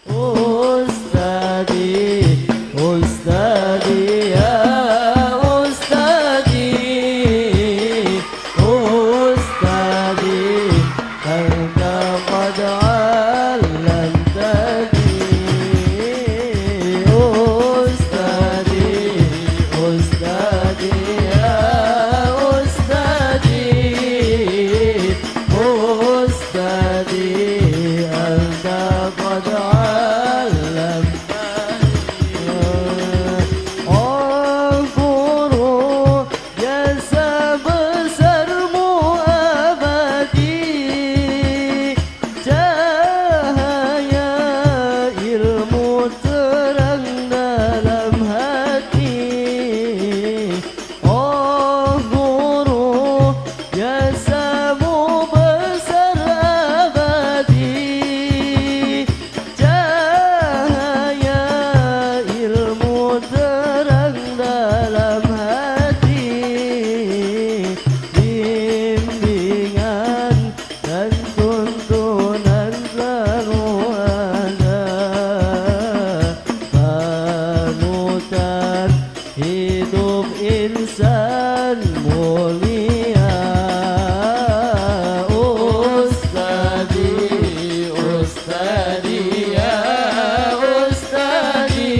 Ustadi, Ustadi ya Ustadi, Ustadi anta qad 'allamtani. Ustadi, Ustadi ya Ustadi, Ustadi anta qad 'allamtani. Al-Qur'an jasa besarmu abadi, cahaya ilmu terang dalam hati. Al-Qur'an jasamu besar abadi, cahaya ilmu terang dalam hati. Bimbingan dan tuntunan selalu ada, panutan hidup insan mulia. Ustadi, Ustadi ya Ustadi,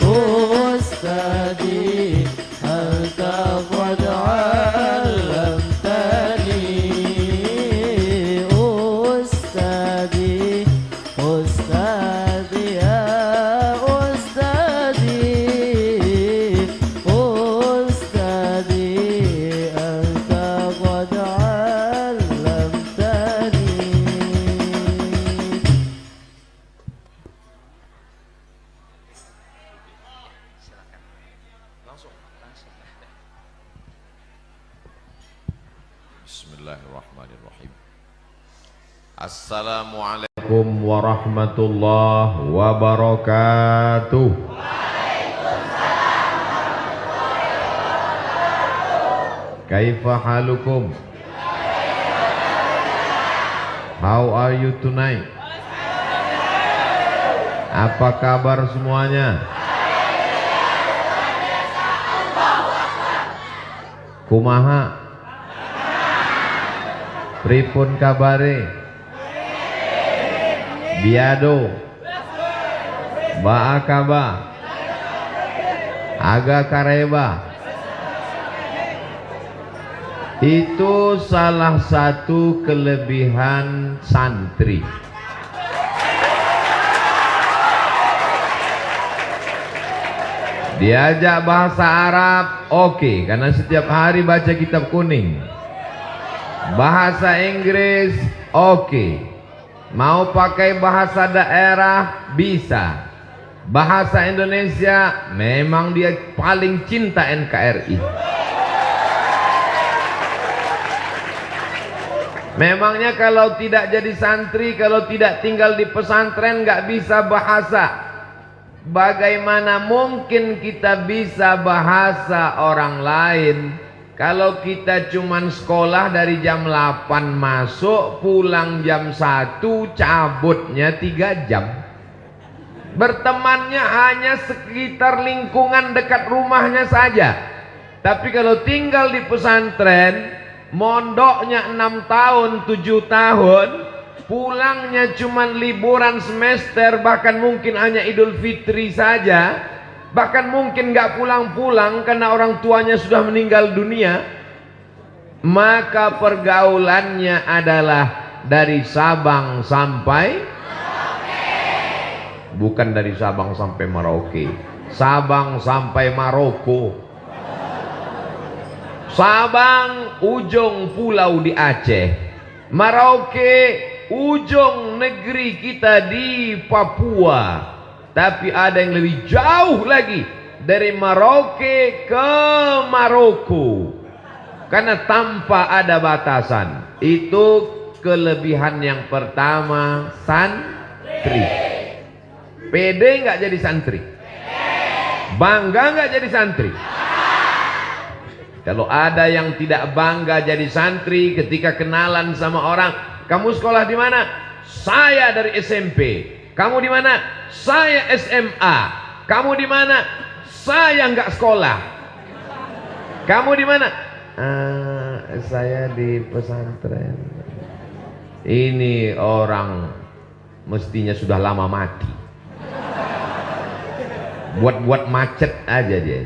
Ustadi anta qad 'allamtani. Ustadi, Ustadi ya Ustadi, Ustadi anta qad 'allamtani. Bismillahirrahmanirrahim. Assalamualaikum warahmatullahi wabarakatuh. Kaifa halukum? How are you tonight? Apa kabar semuanya? Kumaha? Pripun kabare? Biado? Baakaba? Aga kareba? Itu salah satu kelebihan santri. Diajak bahasa Arab, oke, karena setiap hari baca kitab kuning. Bahasa Inggris, oke. Mau pakai bahasa daerah, bisa. Bahasa Indonesia, memang dia paling cinta NKRI. Memangnya kalau tidak jadi santri, kalau tidak tinggal di pesantren, nggak bisa bahasa. Bagaimana mungkin kita bisa bahasa orang lain kalau kita cuman sekolah dari jam 8 masuk, pulang jam 1, cabutnya 3 jam. Bertemannya hanya sekitar lingkungan dekat rumahnya saja. Tapi kalau tinggal di pesantren, mondoknya 6 tahun, 7 tahun, pulangnya cuman liburan semester, bahkan mungkin hanya Idul Fitri saja, bahkan mungkin gak pulang-pulang karena orang tuanya sudah meninggal dunia. Maka pergaulannya adalah dari Sabang sampai Merauke. Bukan dari Sabang sampai Merauke, Sabang sampai Maroko. Sabang ujung pulau di Aceh, Merauke ujung negeri kita di Papua. Tapi ada yang lebih jauh lagi, dari Merauke ke Maroko, karena tanpa ada batasan. Itu kelebihan yang pertama santri. Pede nggak jadi santri? Bangga nggak jadi santri? Kalau ada yang tidak bangga jadi santri ketika kenalan sama orang, kamu sekolah di mana? Saya dari SMP. Kamu di mana? Saya SMA. Kamu di mana? Saya nggak sekolah. Kamu di mana? Saya di pesantren. Ini orang mestinya sudah lama mati. Buat-buat macet aja dia.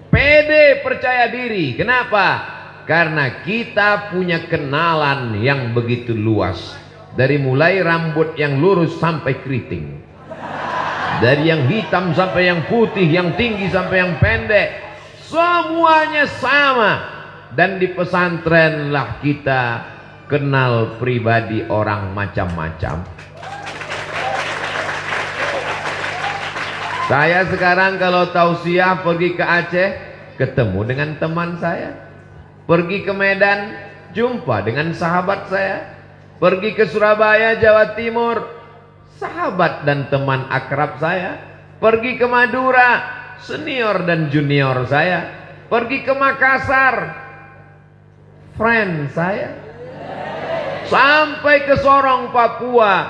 Pede, percaya diri. Kenapa? Karena kita punya kenalan yang begitu luas. Dari mulai rambut yang lurus sampai keriting, dari yang hitam sampai yang putih, yang tinggi sampai yang pendek, semuanya sama. Dan di pesantren lah kita kenal pribadi orang macam-macam. Saya sekarang kalau tausiah pergi ke Aceh, ketemu dengan teman saya. Pergi ke Medan, jumpa dengan sahabat saya. Pergi ke Surabaya, Jawa Timur, sahabat dan teman akrab saya. Pergi ke Madura, senior dan junior saya. Pergi ke Makassar, friend saya. Sampai ke Sorong, Papua,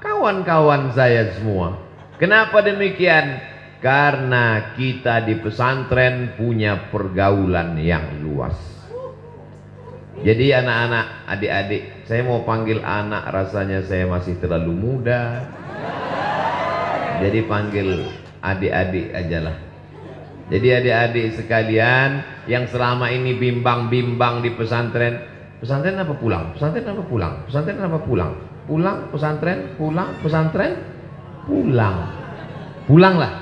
kawan-kawan saya semua. Kenapa demikian? Karena kita di pesantren punya pergaulan yang luas. Jadi anak-anak, adik-adik, saya mau panggil anak, rasanya saya masih terlalu muda. Jadi panggil adik-adik ajalah. Jadi adik-adik sekalian yang selama ini bimbang-bimbang di pesantren, pesantren apa pulang? Pesantren apa pulang? Pesantren apa pulang? Pulang, pesantren, pulang, pesantren, pulang. Pulanglah.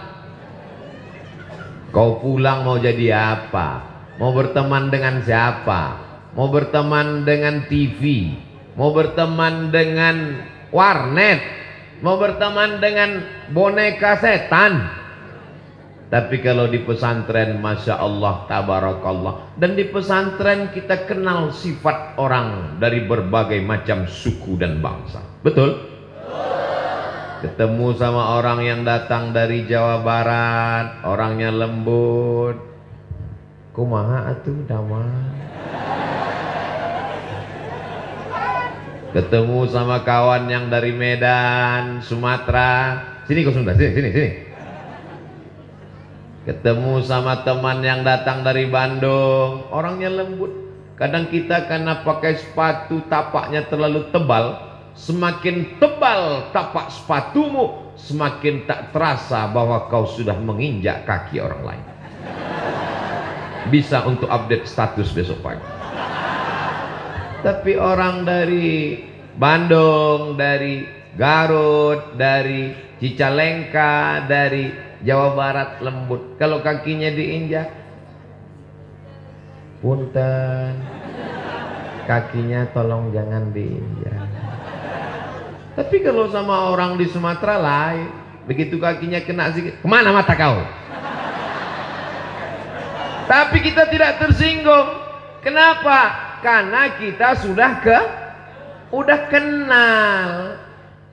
Kau pulang mau jadi apa? Mau berteman dengan siapa? Mau berteman dengan TV, mau berteman dengan warnet, mau berteman dengan boneka setan. Tapi kalau di pesantren, Masya Allah, Tabarakallah. Dan di pesantren kita kenal sifat orang dari berbagai macam suku dan bangsa. Betul? Ketemu sama orang yang datang dari Jawa Barat, orangnya lembut. Kumaha atuh damai. Ketemu sama kawan yang dari Medan, Sumatera. Sini kau Sunda, sini. Ketemu sama teman yang datang dari Bandung, orangnya lembut. Kadang kita karena pakai sepatu tapaknya terlalu tebal, semakin tebal tapak sepatumu, semakin tak terasa bahwa kau sudah menginjak kaki orang lain. Bisa untuk update status besok pagi. Tapi orang dari Bandung, dari Garut, dari Cicalengka, dari Jawa Barat lembut. Kalau kakinya diinjak, punten, kakinya tolong jangan diinjak. Tapi kalau sama orang di Sumatera lain, begitu kakinya kena sedikit, kemana mata kau? Tapi kita tidak tersinggung. Kenapa? Karena kita sudah kenal.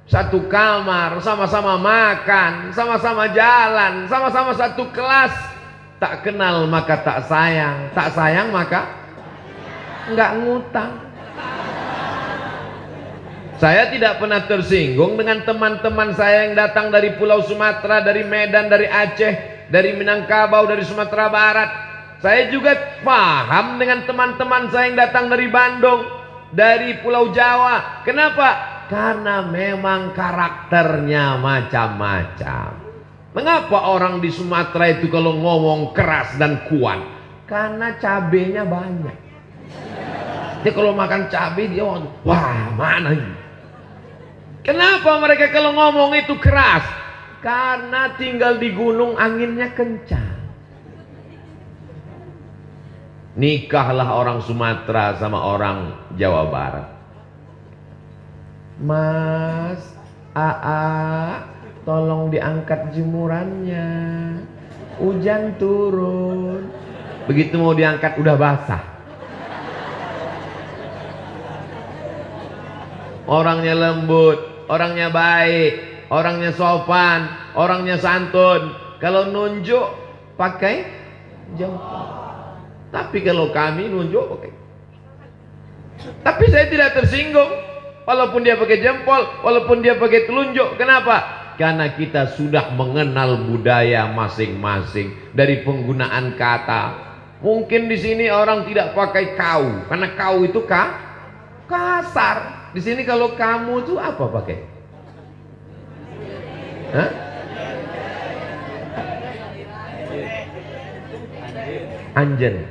Satu kamar, sama-sama makan, sama-sama jalan, sama-sama satu kelas. Tak kenal maka tak sayang, tak sayang maka nggak ngutang. Saya tidak pernah tersinggung dengan teman-teman saya yang datang dari Pulau Sumatera, dari Medan, dari Aceh, dari Minangkabau, dari Sumatera Barat. Saya juga paham dengan teman-teman saya yang datang dari Bandung, dari Pulau Jawa. Kenapa? Karena memang karakternya macam-macam. Mengapa orang di Sumatera itu kalau ngomong keras dan kuat? Karena cabenya banyak. Dia kalau makan cabai dia wah mana ini? Kenapa mereka kalau ngomong itu keras? Karena tinggal di gunung anginnya kencang. Nikahlah orang Sumatera sama orang Jawa Barat. Mas, Aa, tolong diangkat jemurannya. Hujan turun. Begitu mau diangkat udah basah. Orangnya lembut, orangnya baik, orangnya sopan, orangnya santun. Kalau nunjuk pakai jempol. Tapi kalau kami nunjuk oke. Tapi saya tidak tersinggung. walaupun dia pakai jempol, walaupun dia pakai telunjuk. Kenapa? Karena kita sudah mengenal budaya masing-masing dari penggunaan kata. Mungkin di sini orang tidak pakai kau, karena kau itu kasar. Di sini kalau kamu itu apa pakai? Hah? Anjen,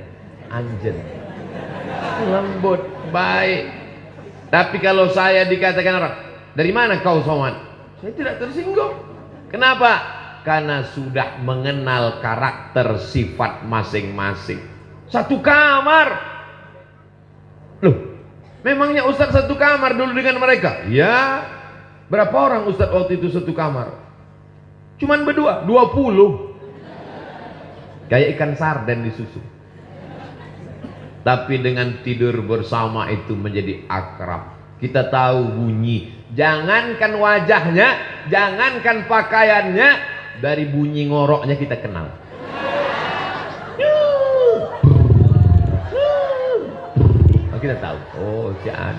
lembut, baik. Tapi kalau saya dikatakan orang, dari mana kau Somad? Saya tidak tersinggung. Kenapa? Karena sudah mengenal karakter sifat masing-masing. Satu kamar. Loh, memangnya Ustadz satu kamar dulu dengan mereka? Ya. Berapa orang Ustadz waktu itu satu kamar? Cuman berdua, 20. Kayak ikan sarden di susu. Tapi dengan tidur bersama itu menjadi akrab. Kita tahu bunyi. Jangankan wajahnya, jangankan pakaiannya, dari bunyi ngoroknya kita kenal. Kita tahu. Oh, si An.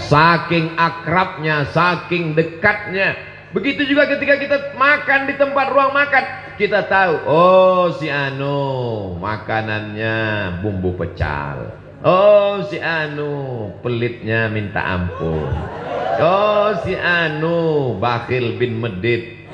Saking akrabnya, saking dekatnya. Begitu juga ketika kita makan di tempat ruang makan, kita tahu, oh si Anu makanannya bumbu pecal, oh si Anu pelitnya minta ampun, oh si Anu bakhil bin medit.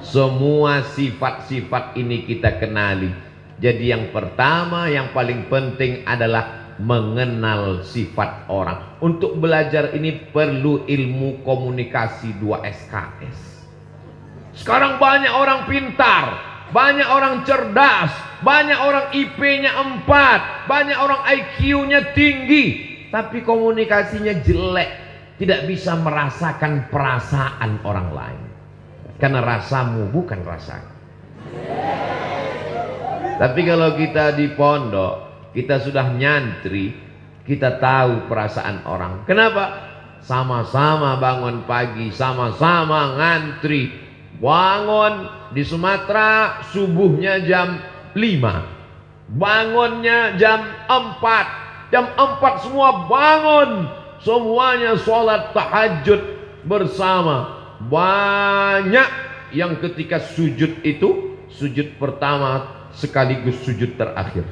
Semua sifat-sifat ini kita kenali. Jadi yang pertama, yang paling penting adalah mengenal sifat orang. Untuk belajar ini perlu ilmu komunikasi 2 SKS. Sekarang banyak orang pintar, banyak orang cerdas, banyak orang IP-nya 4, banyak orang IQ-nya tinggi, tapi komunikasinya jelek, tidak bisa merasakan perasaan orang lain. Karena rasamu bukan rasaku. Tapi kalau kita di pondok, kita sudah nyantri, kita tahu perasaan orang. Kenapa? Sama-sama bangun pagi, sama-sama ngantri. Bangun di Sumatera subuhnya jam 5, bangunnya jam 4. Jam 4 semua bangun, semuanya sholat tahajud bersama. Banyak yang ketika sujud itu, sujud pertama sekaligus sujud terakhir.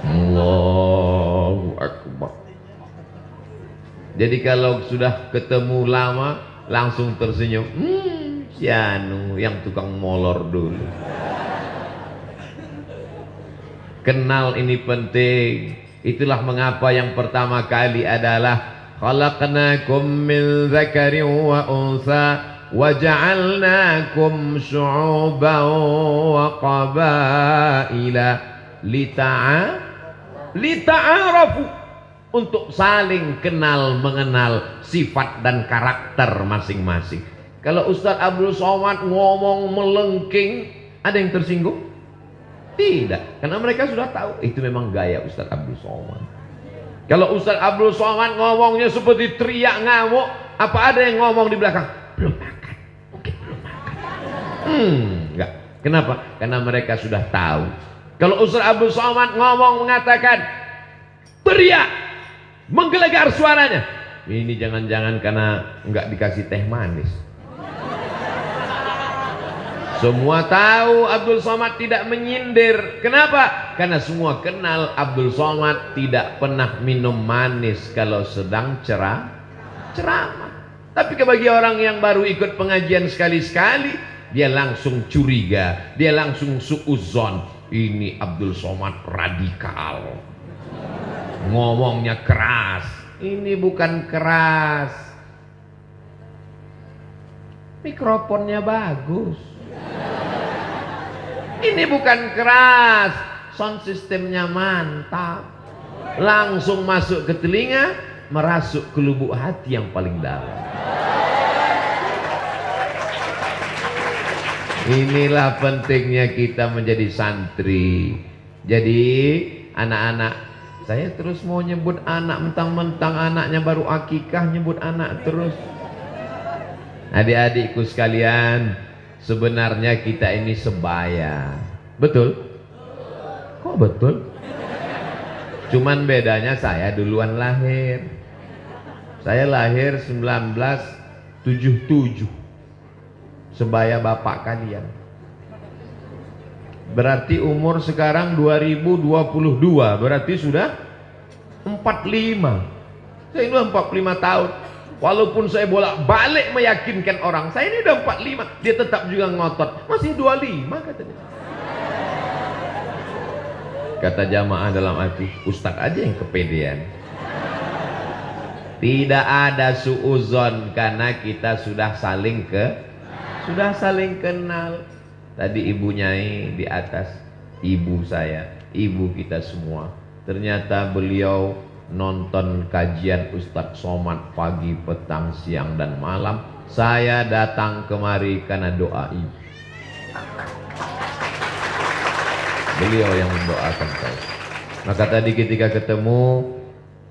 Allahu Akbar. Jadi kalau sudah ketemu lama langsung tersenyum. Si Anu yang tukang molor dulu. Kenal ini penting. Itulah mengapa yang pertama kali adalah khalaqnakum min dzakarin wa unsa wa ja'alnakum syu'uban wa qabaila lita'arafu, untuk saling kenal mengenal sifat dan karakter masing-masing. Kalau Ustadz Abdul Somad ngomong melengking, ada yang tersinggung? Tidak, karena mereka sudah tahu itu memang gaya Ustadz Abdul Somad. Kalau Ustadz Abdul Somad ngomongnya seperti teriak ngamuk, apa ada yang ngomong di belakang? Belum makan, mungkin belum makan. Enggak. Kenapa? Karena mereka sudah tahu. Kalau Ustadz Abdul Somad ngomong mengatakan teriak, menggelegar suaranya, ini jangan-jangan karena enggak dikasih teh manis. Semua tahu Abdul Somad tidak menyindir. Kenapa? Karena semua kenal Abdul Somad tidak pernah minum manis kalau sedang ceramah. Tapi bagi orang yang baru ikut pengajian sekali-sekali, dia langsung curiga, dia langsung suudzon. Ini Abdul Somad radikal, ngomongnya keras. Ini bukan keras, mikrofonnya bagus. Ini bukan keras, sound systemnya mantap, langsung masuk ke telinga, merasuk ke lubuk hati yang paling dalam. Inilah pentingnya kita menjadi santri. Jadi anak-anak, saya terus mau nyebut anak, mentang-mentang anaknya baru akikah nyebut anak terus. Adik-adikku sekalian, sebenarnya kita ini sebaya. Betul? Kok betul? Cuman bedanya saya duluan lahir. Saya lahir 1977. Sebaya bapak kalian. Berarti umur sekarang 2022. Berarti sudah 45. Saya ini udah 45 tahun. Walaupun saya bolak-balik meyakinkan orang, saya ini udah 45, dia tetap juga ngotot. Masih 25 katanya. Kata jamaah dalam hati, Ustadz aja yang kepedean. Tidak ada suuzon karena kita sudah saling kenal. Tadi ibu Nyai di atas, ibu saya, ibu kita semua. Ternyata beliau nonton kajian Ustadz Somad pagi, petang, siang, dan malam. Saya datang kemari karena doa ibu. Beliau yang mendoakan saya. Maka tadi ketika ketemu,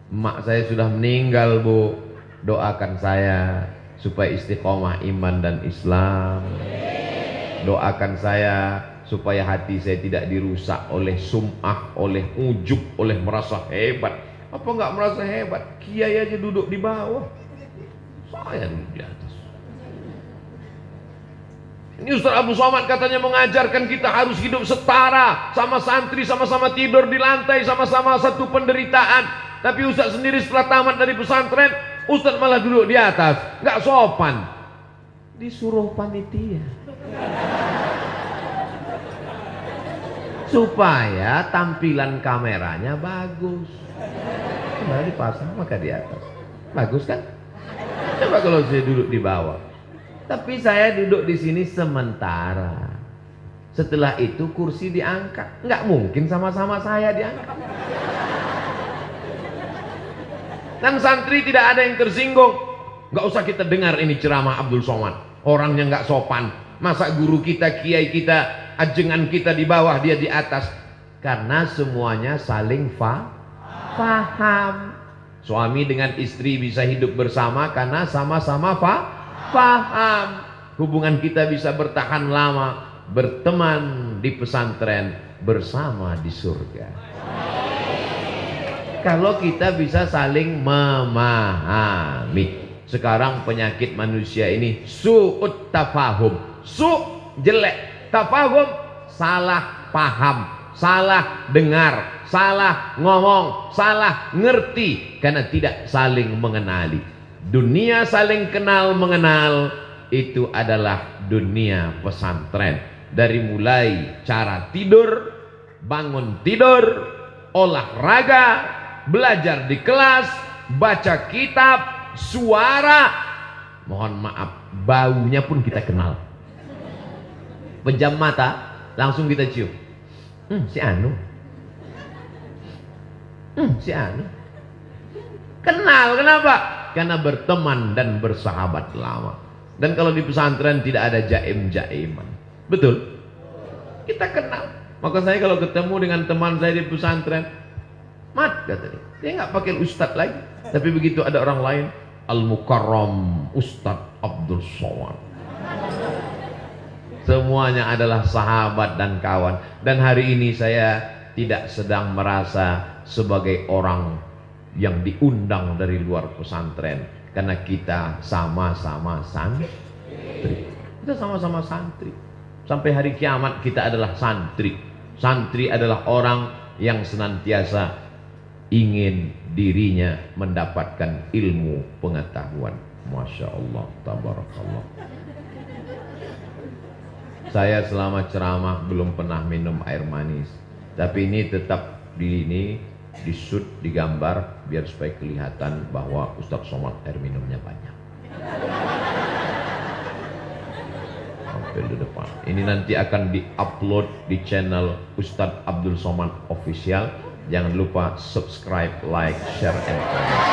emak saya sudah meninggal, Bu. Doakan saya supaya istiqomah iman dan Islam. Doakan saya supaya hati saya tidak dirusak oleh sum'ah, oleh ujub, oleh merasa hebat. Apa nggak merasa hebat? Kiai aja duduk di bawah, saya duduk di atas. Ini Ustaz Abdul Somad katanya mengajarkan kita harus hidup setara, sama santri sama-sama tidur di lantai, sama-sama satu penderitaan. Tapi Ustaz sendiri setelah tamat dari pesantren, Ustaz malah duduk di atas, nggak sopan. Disuruh panitia supaya tampilan kameranya bagus. Nah, dipasang maka di atas. Bagus kan? Coba kalau saya duduk di bawah. Tapi saya duduk di sini sementara. Setelah itu kursi diangkat. Nggak mungkin sama-sama saya diangkat. Dan santri tidak ada yang tersinggung. Nggak usah kita dengar ini ceramah Abdul Somad. Orangnya nggak sopan. Masa guru kita, kiai kita, ajengan kita di bawah, dia di atas. Karena semuanya saling paham. Suami dengan istri bisa hidup bersama karena sama-sama paham. Hubungan kita bisa bertahan lama, berteman di pesantren, bersama di surga. Kalau kita bisa saling memahami. Sekarang penyakit manusia ini su'ut tafahum. Jelek, tafahum salah paham, salah dengar, salah ngomong, salah ngerti karena tidak saling mengenali. Dunia saling kenal mengenal itu adalah dunia pesantren. Dari mulai cara tidur, bangun tidur, olahraga, belajar di kelas, baca kitab, suara, mohon maaf, baunya pun kita kenal. Pejam mata langsung kita cium. Si Anu. Si Anu. Kenal, kenapa? Karena berteman dan bersahabat lama. Dan kalau di pesantren tidak ada jaim-jaiman. Betul? Kita kenal. Maka saya kalau ketemu dengan teman saya di pesantren, Mat, katanya, dia nggak pakai Ustadz lagi. Tapi begitu ada orang lain, Al-Mukarram Ustadz Abdul Somad. Semuanya adalah sahabat dan kawan. Dan hari ini saya tidak sedang merasa sebagai orang yang diundang dari luar pesantren. Karena kita sama-sama santri. Kita sama-sama santri. Sampai hari kiamat kita adalah santri. Santri adalah orang yang senantiasa ingin dirinya mendapatkan ilmu pengetahuan. Masya Allah, tabarakallah. Saya selama ceramah belum pernah minum air manis. Tapi ini tetap di shoot, digambar biar supaya kelihatan bahwa Ustadz Somad air minumnya banyak. Sampai di depan. Ini nanti akan di-upload di channel Ustadz Abdul Somad Official. Jangan lupa subscribe, like, share, and comment.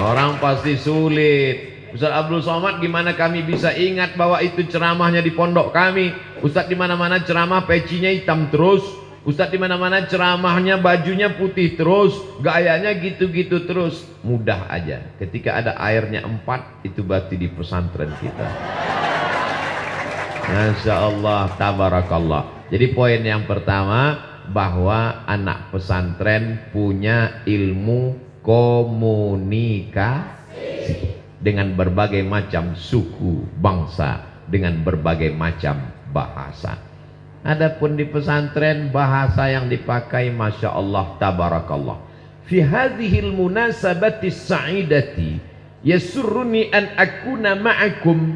Orang pasti sulit. Ustaz Abdul Somad, gimana kami bisa ingat bahwa itu ceramahnya di pondok kami? Ustaz di mana-mana ceramah pecinya hitam terus. Ustaz di mana-mana ceramahnya bajunya putih terus, gayanya gitu-gitu terus. Mudah aja. Ketika ada airnya 4, itu berarti di pesantren kita. Masya Allah, tabarakallah. Jadi poin yang pertama, bahwa anak pesantren punya ilmu komunikasi dengan berbagai macam suku, bangsa, dengan berbagai macam bahasa. Adapun di pesantren, bahasa yang dipakai Masya Allah, tabarakallah. Fi hadhil munasabati sa'idati yasurruni an akuna ma'akum.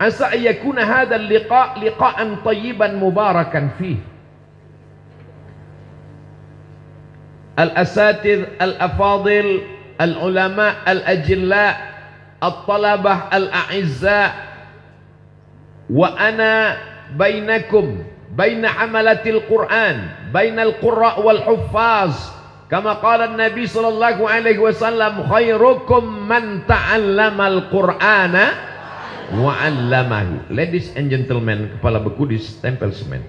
Asa yakuna hadzal liqa' liqa'an tayyiban mubarakan fih. Al-asatidh al-afadil al-ulama al-ajilla al-talabah al-a'izza wa ana bainakum baina hamalatil Qur'an bainal qurra wal huffaz kama qala an-nabi sallallahu alaihi wasallam khairukum man ta'allamal Qur'ana wa 'allamahu. Ladies and gentlemen, kepala beku di stempel semen.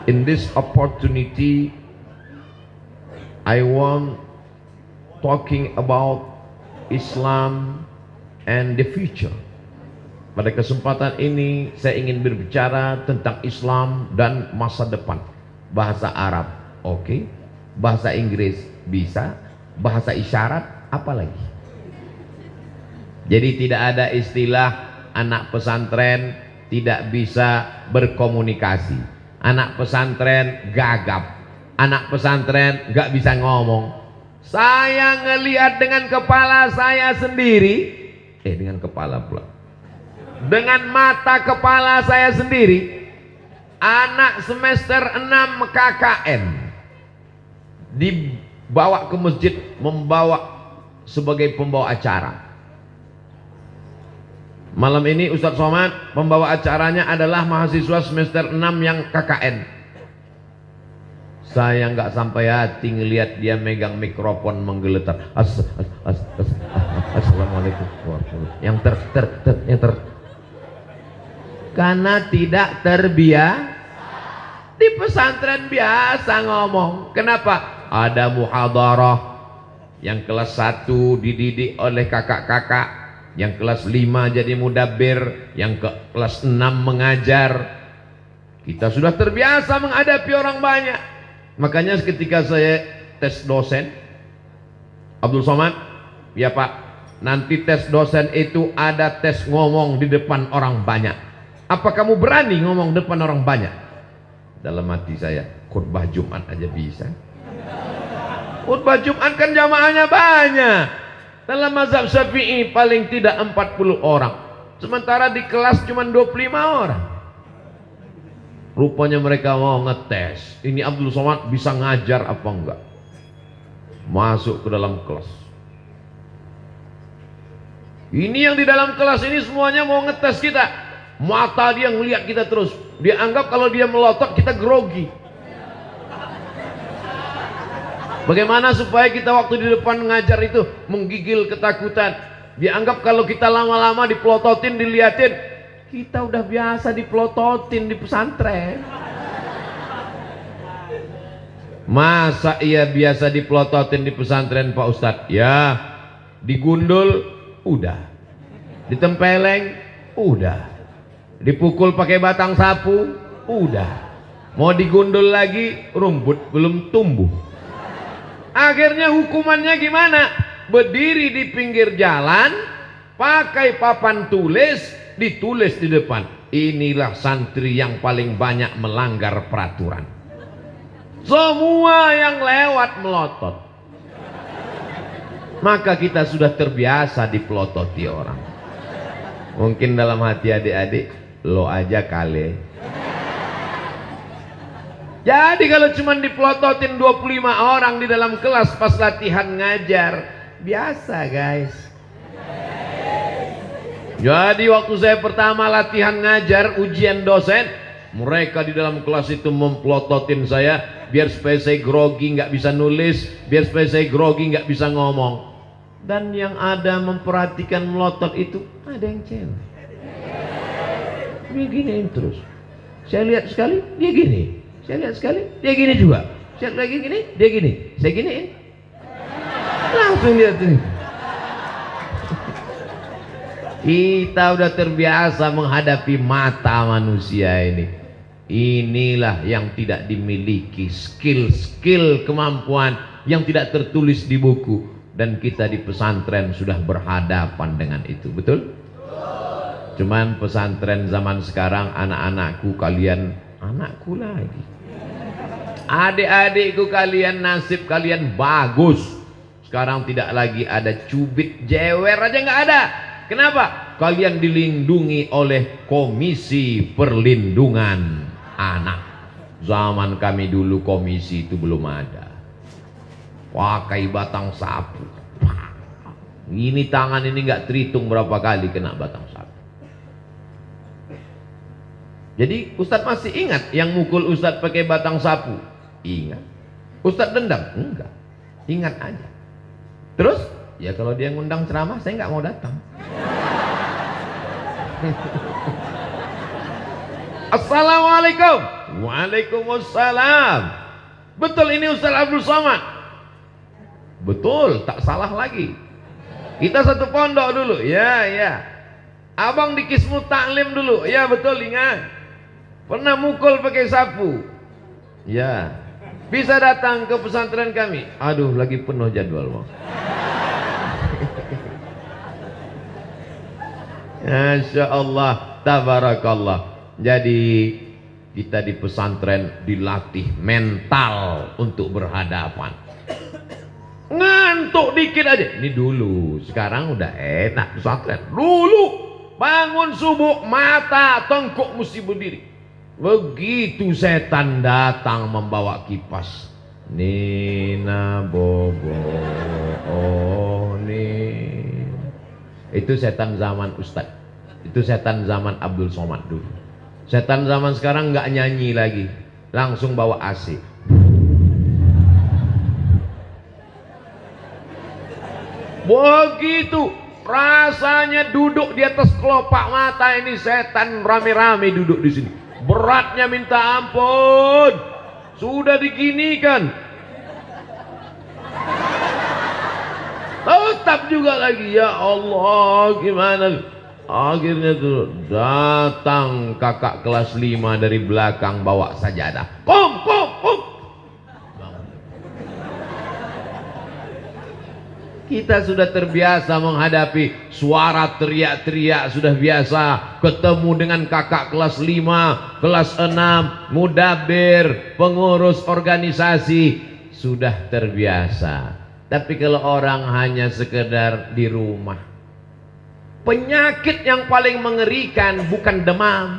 In this opportunity I want talking about Islam and the future. Pada kesempatan ini saya ingin berbicara tentang Islam dan masa depan. Bahasa Arab, oke. Bahasa Inggris bisa. Bahasa isyarat, apalagi. Jadi tidak ada istilah anak pesantren tidak bisa berkomunikasi. Anak pesantren gagap. Anak pesantren gak bisa ngomong. Saya ngelihat dengan kepala saya sendiri. Dengan kepala pula. Dengan mata kepala saya sendiri, anak semester 6 KKN dibawa ke masjid, sebagai pembawa acara. Malam ini Ustadz Somad, pembawa acaranya adalah mahasiswa semester 6 yang KKN. Saya nggak sampai hati ngelihat dia megang mikrofon menggeletar. Assalamualaikum warahmatullahi wabarakatuh. Karena tidak terbiasa. Di pesantren biasa ngomong. Kenapa? Ada muhadarah. Yang kelas 1 dididik oleh kakak-kakak, yang kelas 5 jadi mudabbir, yang ke kelas 6 mengajar. Kita sudah terbiasa menghadapi orang banyak. Makanya ketika saya tes dosen, Abdul Somad, ya Pak, nanti tes dosen itu ada tes ngomong di depan orang banyak. Apa kamu berani ngomong depan orang banyak? Dalam hati saya, khutbah Jumat aja bisa. Khutbah Jumat kan jamaahnya banyak. Dalam mazhab Syafi'i paling tidak 40 orang. Sementara di kelas cuma 25 orang. Rupanya mereka mau ngetes. Ini Abdul Somad bisa ngajar apa enggak? Masuk ke dalam kelas. Ini yang di dalam kelas ini semuanya mau ngetes kita. Mata dia ngelihat kita terus. Dia anggap kalau dia melotot kita grogi. Bagaimana supaya kita waktu di depan ngajar itu menggigil ketakutan? Dia anggap kalau kita lama-lama dipelototin, diliatin, kita udah biasa dipelototin di pesantren. Masa iya biasa dipelototin di pesantren Pak Ustadz? Ya, digundul udah, ditempeleng udah, dipukul pakai batang sapu udah, mau digundul lagi rumput belum tumbuh. Akhirnya hukumannya gimana? Berdiri di pinggir jalan, pakai papan tulis, ditulis di depan, inilah santri yang paling banyak melanggar peraturan. Semua yang lewat melotot. Maka kita sudah terbiasa dipelototi orang. Mungkin dalam hati adik-adik, lo aja kali. Jadi kalau cuma dipelototin 25 orang di dalam kelas pas latihan ngajar, biasa guys. Jadi waktu saya pertama latihan ngajar ujian dosen, mereka di dalam kelas itu mempelototin saya biar supaya saya grogi nggak bisa nulis, biar supaya saya grogi nggak bisa ngomong. Dan yang ada memperhatikan melotot itu ada yang cewek. Dia giniin terus. Saya lihat sekali dia gini, saya lihat sekali dia gini juga, saya lagi gini dia gini, saya giniin, langsung lihat ini. Kita udah terbiasa menghadapi mata manusia ini. Inilah yang tidak dimiliki, skill-skill kemampuan yang tidak tertulis di buku. Dan kita di pesantren sudah berhadapan dengan itu, betul? Cuman pesantren zaman sekarang, anak-anakku kalian, anakku lagi, adik-adikku kalian, nasib kalian bagus. Sekarang tidak lagi ada cubit, jewer aja nggak ada. Kenapa? Kalian dilindungi oleh Komisi Perlindungan Anak. Zaman kami dulu komisi itu belum ada. Pakai batang sapu. Ini tangan ini nggak terhitung berapa kali kena batang sapu. Jadi Ustadz masih ingat yang mukul Ustadz pakai batang sapu? Ingat. Ustadz dendam? Enggak. Ingat aja. Terus? Ya kalau dia ngundang ceramah saya nggak mau datang. Assalamualaikum. Waalaikumsalam. Betul ini Ustaz Abdul Somad? Betul, tak salah lagi. Kita satu pondok dulu. Ya, ya. Abang di Kismu Taklim dulu. Ya, betul, ingat. Pernah mukul pakai sapu. Ya. Bisa datang ke pesantren kami. Aduh, lagi penuh jadwal, Bang. Masya Allah, tabarakallah. Jadi kita di pesantren dilatih mental untuk berhadapan. Ngantuk dikit aja. Ini dulu, sekarang udah enak pesantren. Dulu bangun subuh mata tengkuk mesti berdiri. Begitu setan datang membawa kipas. Nina bobo, oh nih. Itu setan zaman Ustadz. Itu setan zaman Abdul Somad dulu. Setan zaman sekarang nggak nyanyi lagi, langsung bawa AC. Begitu rasanya duduk di atas kelopak mata ini setan rame-rame duduk di sini. Beratnya minta ampun. Sudah diginikan. Tetap juga lagi, ya Allah, gimana? Akhirnya tuh datang kakak kelas 5 dari belakang bawa sajadah. Kum. Kita sudah terbiasa menghadapi suara teriak-teriak, sudah biasa ketemu dengan kakak kelas 5, kelas 6, mudabir, pengurus organisasi, sudah terbiasa. Tapi kalau orang hanya sekedar di rumah, penyakit yang paling mengerikan bukan demam,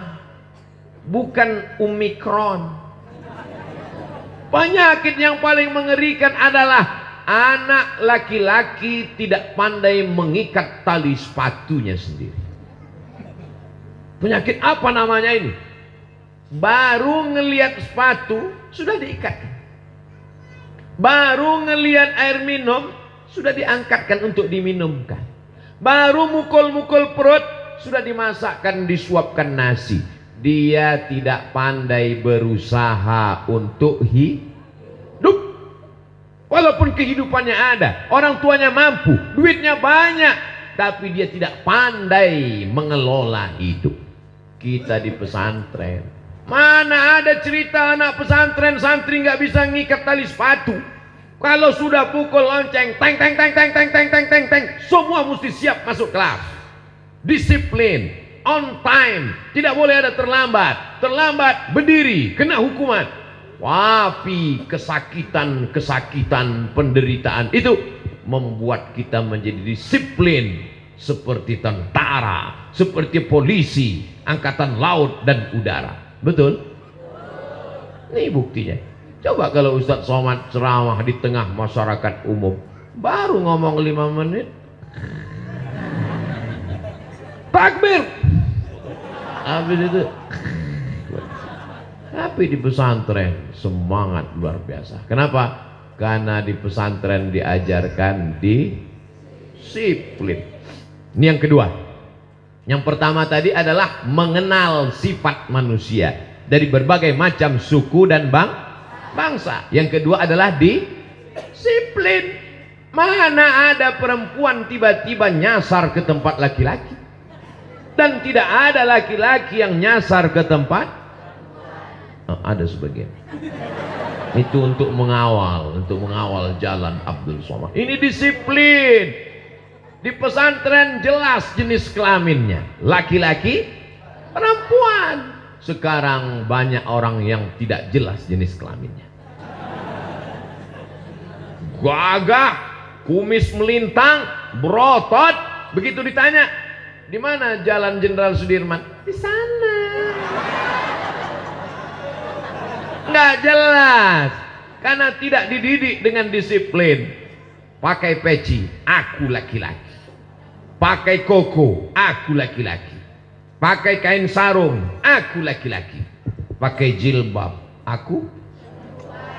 bukan Omikron. Penyakit yang paling mengerikan adalah anak laki-laki tidak pandai mengikat tali sepatunya sendiri. Penyakit apa namanya ini? Baru ngelihat sepatu sudah diikat. Baru ngelihat air minum sudah diangkatkan untuk diminumkan. Baru mukul-mukul perut sudah dimasakkan, disuapkan nasi. Dia tidak pandai berusaha untuk hidup. Walaupun kehidupannya ada, orang tuanya mampu, duitnya banyak, tapi dia tidak pandai mengelola hidup. Kita di pesantren, mana ada cerita anak pesantren santri nggak bisa ngikat tali sepatu. Kalau sudah pukul lonceng, teng teng teng teng teng teng teng teng teng, semua mesti siap masuk kelas. Disiplin, on time, tidak boleh ada terlambat. Terlambat berdiri, kena hukuman. Tapi kesakitan, penderitaan itu membuat kita menjadi disiplin seperti tentara, seperti polisi, angkatan laut dan udara. Betul? Ini buktinya. Coba kalau Ustadz Somad ceramah di tengah masyarakat umum, baru ngomong 5 menit, takbir. Habis itu. Tapi di pesantren semangat luar biasa. Kenapa? Karena di pesantren diajarkan disiplin. Ini yang kedua. Yang pertama tadi adalah mengenal sifat manusia dari berbagai macam suku dan bangsa. Yang kedua adalah disiplin. Mana ada perempuan tiba-tiba nyasar ke tempat laki-laki? Dan tidak ada laki-laki yang nyasar ke tempat. Ada sebagian. Itu untuk mengawal jalan Abdul Somad. Ini disiplin. Di pesantren jelas jenis kelaminnya. Laki-laki, perempuan. Sekarang banyak orang yang tidak jelas jenis kelaminnya. Gagah, kumis melintang, berotot. Begitu ditanya, di mana Jalan Jenderal Sudirman? Di sana. Nggak jelas, karena tidak dididik dengan disiplin. Pakai peci, aku laki-laki. Pakai koko, aku laki-laki. Pakai kain sarung, aku laki-laki. Pakai jilbab, aku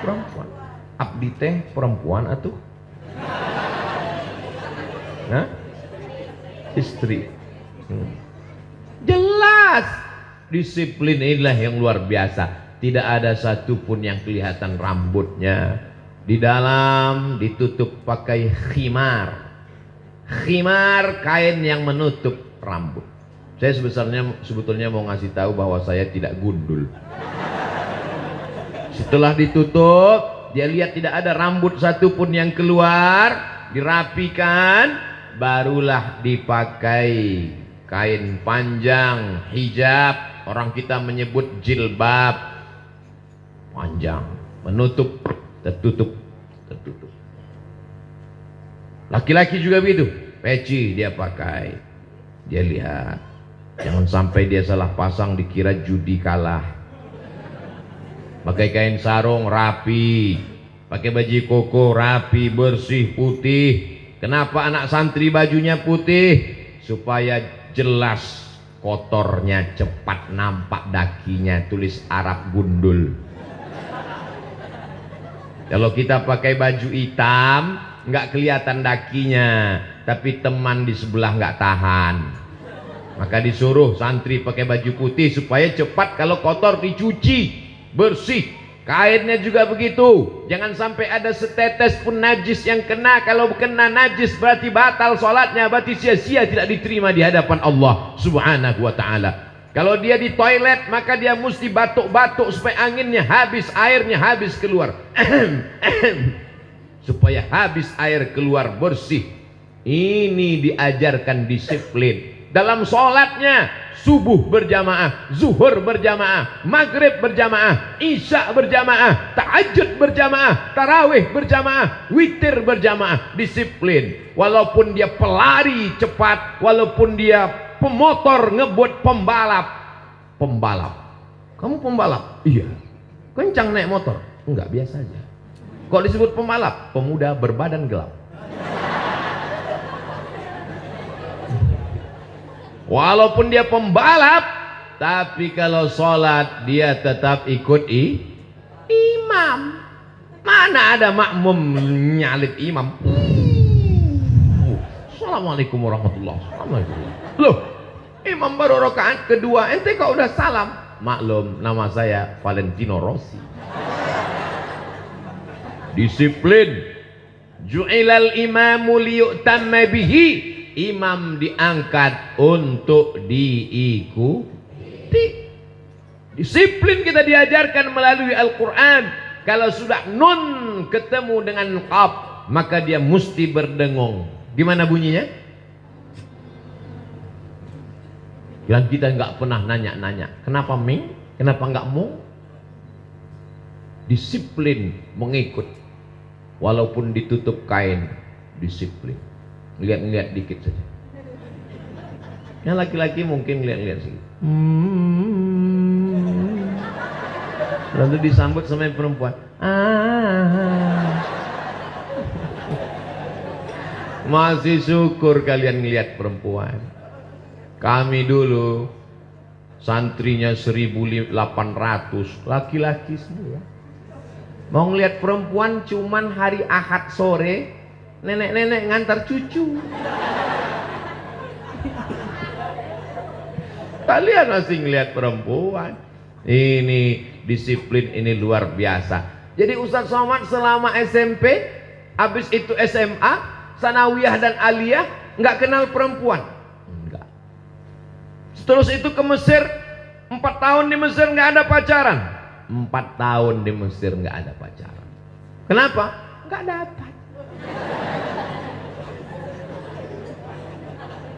perempuan. Abdi teh perempuan atuh? Nah, istri. Jelas, disiplin inilah yang luar biasa. Tidak ada satupun yang kelihatan rambutnya. Di dalam ditutup pakai khimar. Khimar, kain yang menutup rambut. Saya sebetulnya mau ngasih tahu bahwa saya tidak gundul. Setelah ditutup, dia lihat tidak ada rambut satupun yang keluar, dirapikan, barulah dipakai kain panjang, hijab. Orang kita menyebut jilbab, panjang, menutup, tertutup. Laki-laki juga begitu, peci dia pakai. Dia lihat, jangan sampai dia salah pasang dikira judi kalah. Pakai kain sarung rapi, pakai baju koko rapi, bersih, putih. Kenapa anak santri bajunya putih? Supaya jelas kotornya, cepat nampak dakinya, tulis Arab gundul. Kalau kita pakai baju hitam, nggak kelihatan dakinya, tapi teman di sebelah nggak tahan. Maka disuruh santri pakai baju putih supaya cepat kalau kotor dicuci, bersih. Kainnya juga begitu. Jangan sampai ada setetes pun najis yang kena. Kalau kena najis berarti batal sholatnya, berarti sia-sia, tidak diterima di hadapan Allah Subhanahu wa ta'ala. Kalau dia di toilet, maka dia mesti batuk-batuk supaya anginnya habis, airnya habis keluar. Supaya habis air keluar bersih. Ini diajarkan disiplin. Dalam sholatnya, subuh berjamaah, zuhur berjamaah, maghrib berjamaah, isya berjamaah, tahajud berjamaah, tarawih berjamaah, witir berjamaah. Disiplin. Walaupun dia pelari cepat, walaupun dia pemotor ngebut, pembalap. Kamu pembalap? Iya. Kencang naik motor? Enggak, biasa aja. Kok disebut pembalap? Pemuda berbadan gelap. Walaupun dia pembalap, tapi kalau sholat dia tetap ikut imam. Mana ada makmum nyalip imam? Assalamualaikum warahmatullahi wabarakatuh. Loh, imam baru rakaat kedua, ente kok udah salam? Maklum, nama saya Valentino Rossi. Disiplin. Ju'ilal imamu liyu'tamma bihi. Imam diangkat untuk diikuti. Disiplin kita diajarkan melalui Al-Quran. Kalau sudah nun ketemu dengan qaf, maka dia mesti berdengung. Gimana bunyinya? Dan kita nggak pernah nanya-nanya, kenapa ming? Kenapa nggak mu? Disiplin mengikut. Walaupun ditutup kain, disiplin. Lihat-lihat dikit saja. Yang laki-laki mungkin lihat-lihat sedikit. Lalu disambut sama yang perempuan. Masih syukur kalian ngelihat perempuan. Kami dulu santrinya 1.800 laki-laki semua. Mau ngelihat perempuan cuman hari Ahad sore. Nenek-nenek ngantar cucu. Kalian masih ngelihat perempuan. Ini disiplin, ini luar biasa. Jadi Ustaz Somad selama SMP, habis itu SMA, sanawiyah dan aliyah, nggak kenal perempuan. Enggak. Terus itu ke Mesir, 4 tahun di Mesir nggak ada pacaran. 4 tahun di Mesir nggak ada pacaran. Kenapa? Nggak dapat.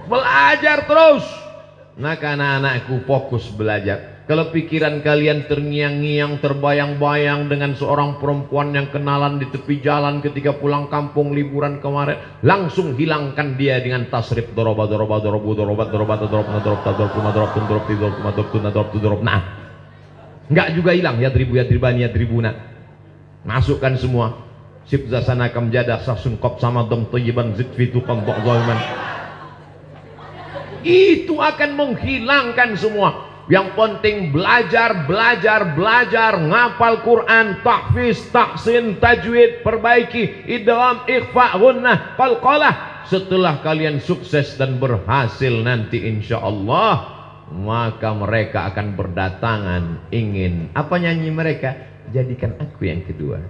Belajar terus. Maka anak-anakku fokus belajar. Kalau pikiran kalian terngiang-ngiang, terbayang-bayang dengan seorang perempuan yang kenalan di tepi jalan ketika pulang kampung liburan kemarin, langsung hilangkan dia dengan tasrif doroba. Nah, nggak juga hilang ya dribani ya dribuna. Masukkan semua. Sibzasana kam jadah sasun kop sama dom toyiban zidfitu kamtok zalman. Itu akan menghilangkan semua. Yang penting belajar, ngapal Quran, tahfiz, tahsin, tajwid, perbaiki, idgham, ikhfa, gunnah, qalqalah. Setelah kalian sukses dan berhasil nanti insya Allah, maka mereka akan berdatangan ingin, apa nyanyi mereka? Jadikan aku yang kedua.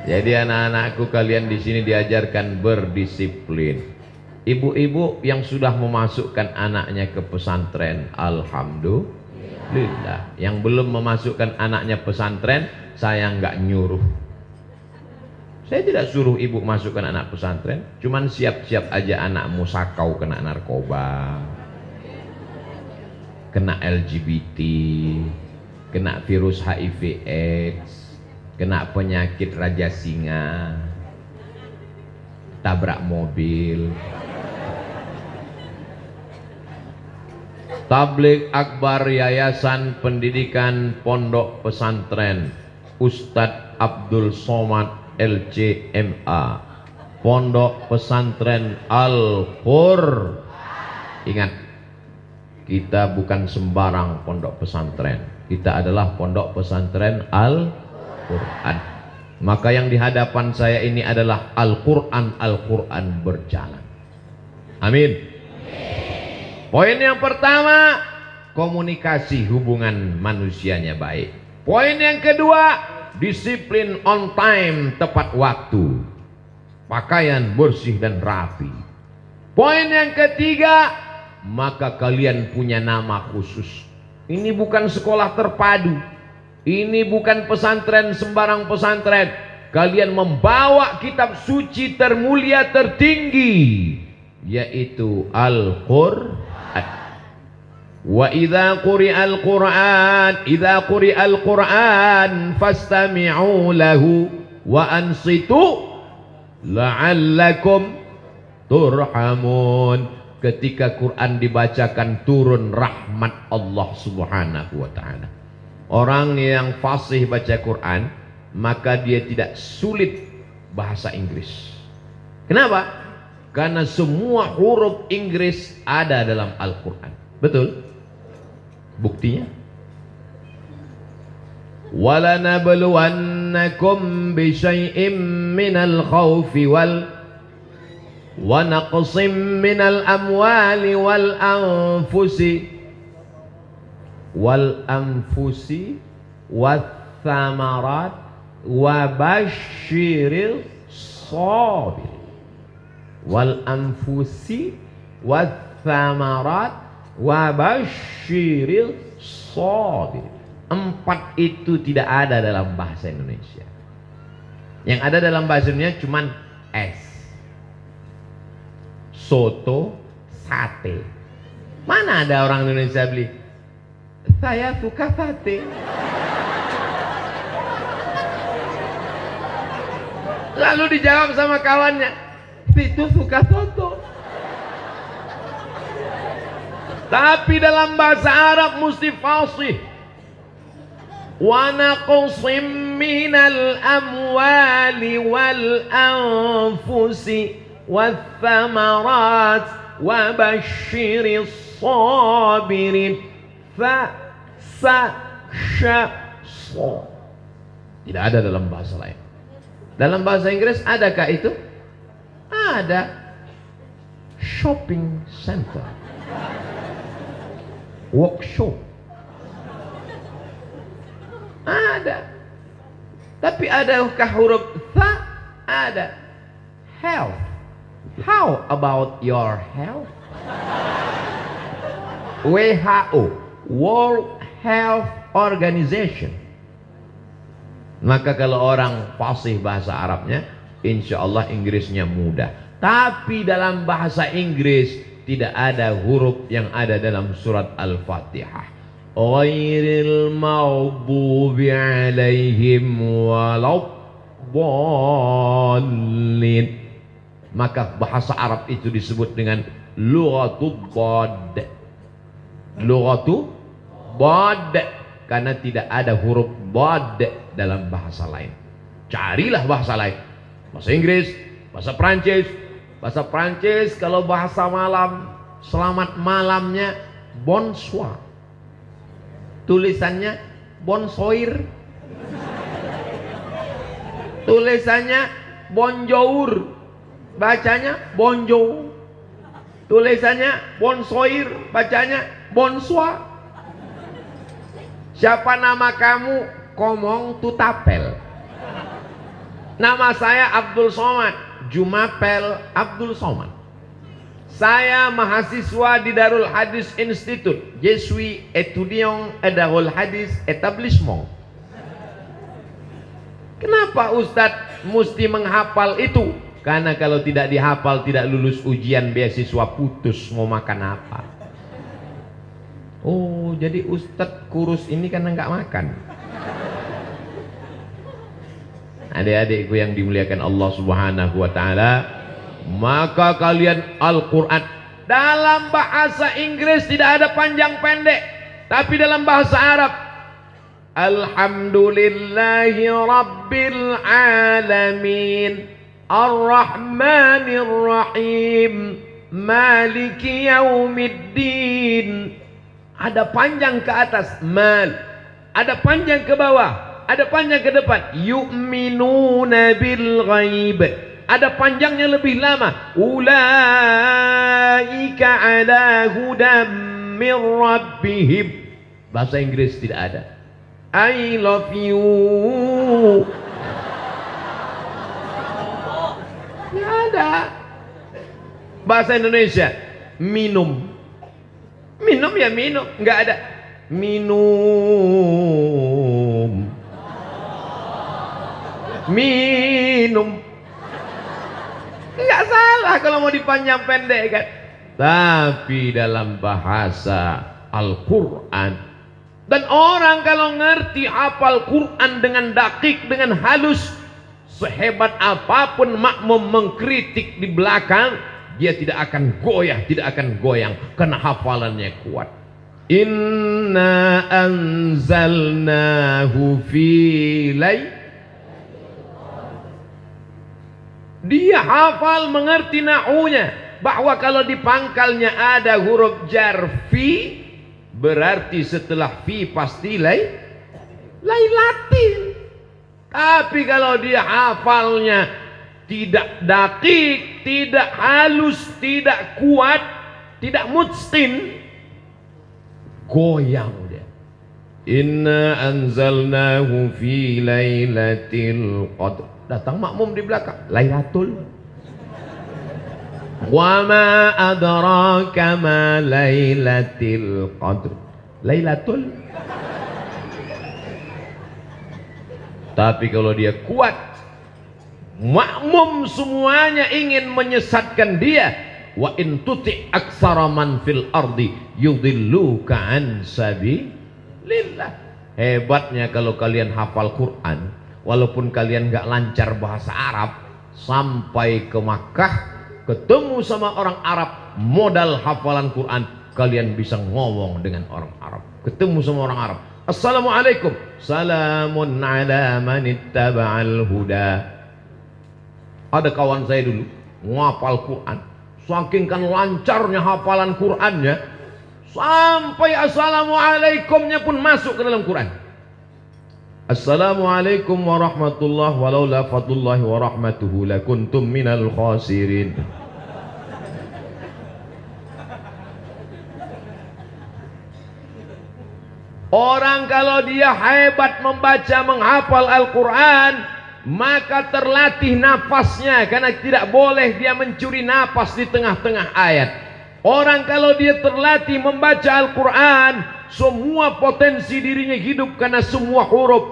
Jadi anak-anakku, kalian di sini diajarkan berdisiplin. Ibu-ibu yang sudah memasukkan anaknya ke pesantren, alhamdulillah. Yang belum memasukkan anaknya pesantren, saya nggak nyuruh. Saya tidak suruh ibu masukkan anak pesantren, cuman siap-siap aja anakmu sakau kena narkoba, kena LGBT, kena virus HIV/AIDS, kena penyakit raja singa, tabrak mobil. Tabligh Akbar Yayasan Pendidikan Pondok Pesantren Ustadz Abdul Somad LCMA, Pondok Pesantren Al-Qur. Ingat, kita bukan sembarang pondok pesantren, kita adalah pondok pesantren Al-Quran. Maka yang di hadapan saya ini adalah Al-Quran, Al-Quran berjalan. Amin. Poin yang pertama, komunikasi hubungan manusianya baik. Poin yang kedua, disiplin on time, tepat waktu. Pakaian bersih dan rapi. Poin yang ketiga, maka kalian punya nama khusus. Ini bukan sekolah terpadu. Ini bukan pesantren sembarang pesantren. Kalian membawa kitab suci termulia tertinggi, yaitu Al-Qur'an. Wa idza quri'al Qur'an fastami'u lahu wa ansitu la'allakum turhamun. Ketika Quran dibacakan, turun rahmat Allah Subhanahu wa ta'ala. Orang yang fasih baca Quran, maka dia tidak sulit bahasa Inggris. Kenapa? Karena semua huruf Inggris ada dalam Al-Quran. Betul? Buktinya, وَلَنَبْلُوَنَّكُمْ بِشَيْءٍ مِّنَ الْخَوْفِ وَنَقْصٍ مِّنَ الْأَمْوَالِ وَالْأَنفُسِ وَالثَّمَرَاتِ وَبَشِّرِ الصَّابِرِينَ. وَالْأَنفُسِ وَالثَّمَرَاتِ وَبَشِّرِ الصَّابِرِينَ. 4 itu tidak ada dalam bahasa Indonesia. Yang ada dalam bahasa Indonesia cuman es, soto, sate. Mana ada orang Indonesia beli, saya suka sate. Lalu dijawab sama kawannya, itu suka soto. Tapi dalam bahasa Arab mesti fasih. Wa naqsim minal amwali wal anfusi wath thamarat wa basyiris sabirin fa sa sha so. Tidak ada dalam bahasa lain. Dalam bahasa Inggris adakah itu? Ada. Shopping center, workshop, ada. Tapi adakah huruf tha? Ada. Health, How about your health? WHO, World Health Organization. Maka kalau orang fasih bahasa Arabnya, insya Allah Inggrisnya mudah. Tapi dalam bahasa Inggris tidak ada huruf yang ada dalam surat Al-Fatihah. Ghairil maghdubi alaihim waladdallin. Maka bahasa Arab itu disebut dengan lughatul dhad. Lughatul dhad, karena tidak ada huruf dhad dalam bahasa lain. Carilah bahasa lain. Bahasa Inggris, bahasa Prancis. Bahasa Prancis kalau bahasa malam, selamat malamnya bonsoir. Tulisannya bonsoir. Tulisannya bonjour. Bacanya bonjour. Tulisannya bonsoir, bacanya bonsoir. Siapa nama kamu? Komong Tutapel. Nama saya Abdul Somad, Jumapel Abdul Somad. Saya mahasiswa di Darul Hadis Institute. Je suis étudiant à Darul Hadis Établissement. Kenapa Ustadz mesti menghafal itu? Karena kalau tidak dihafal, tidak lulus ujian beasiswa, putus mau makan apa. Oh, jadi Ustadz kurus ini karena nggak makan. Adik-adikku yang dimuliakan Allah Subhanahu wa taala, maka kalian Al-Qur'an dalam bahasa Inggris tidak ada panjang pendek, tapi dalam bahasa Arab Alhamdulillahi Rabbil Alamin Ar-Rahmanir Rahim Maliki Yaumiddin. Ada panjang ke atas mal, ada panjang ke bawah, ada panjang ke depan. Yu'minuna bil ghaib, ada panjangnya lebih lama. Ulaika ala hudam min rabbihim. Bahasa Inggris tidak ada. I love you. Tidak ada. Bahasa Indonesia minum. Minum ya minum, nggak ada minum. Minum. Nggak salah kalau mau dipanjang pendek kan. Tapi dalam bahasa Al-Quran, dan orang kalau ngerti hafal Quran dengan dakik, dengan halus, sehebat apapun makmum mengkritik di belakang, dia tidak akan goyah, tidak akan goyang, karena hafalannya kuat. Inna anzalnahu fi Dia hafal, mengerti nahunya, bahwa kalau di pangkalnya ada huruf jar fi, berarti setelah fi pasti lailatin. Tapi kalau dia hafalnya tidak dakik, tidak halus, tidak kuat, tidak mutsin, goyang dia. Inna anzalnahu fi lailatul qadr. Datang makmum di belakang, Lailatul. Wa ma adraka ma lailatul qadr. Lailatul. Tapi kalau dia kuat, makmum semuanya ingin menyesatkan dia. Wa in tuti aksara man fil ardi yudilluka an sabilillah. Hebatnya kalau kalian hafal Quran, walaupun kalian gak lancar bahasa Arab, sampai ke Makkah ketemu sama orang Arab, modal hafalan Quran, kalian bisa ngomong dengan orang Arab. Ketemu sama orang Arab, Assalamualaikum, salamun ala manittaba'al huda. Ada kawan saya dulu ngapal Quran, saking kan lancarnya hafalan Qurannya, sampai Assalamualaikumnya pun masuk ke dalam Quran. Assalamualaikum warahmatullahi walaula fadlullahi warahmatuhu lakuntum minal khasirin. Orang kalau dia hebat membaca menghafal Al-Quran, maka terlatih nafasnya, karena tidak boleh dia mencuri nafas di tengah-tengah ayat. Orang kalau dia terlatih membaca Al-Quran, semua potensi dirinya hidup, karena semua huruf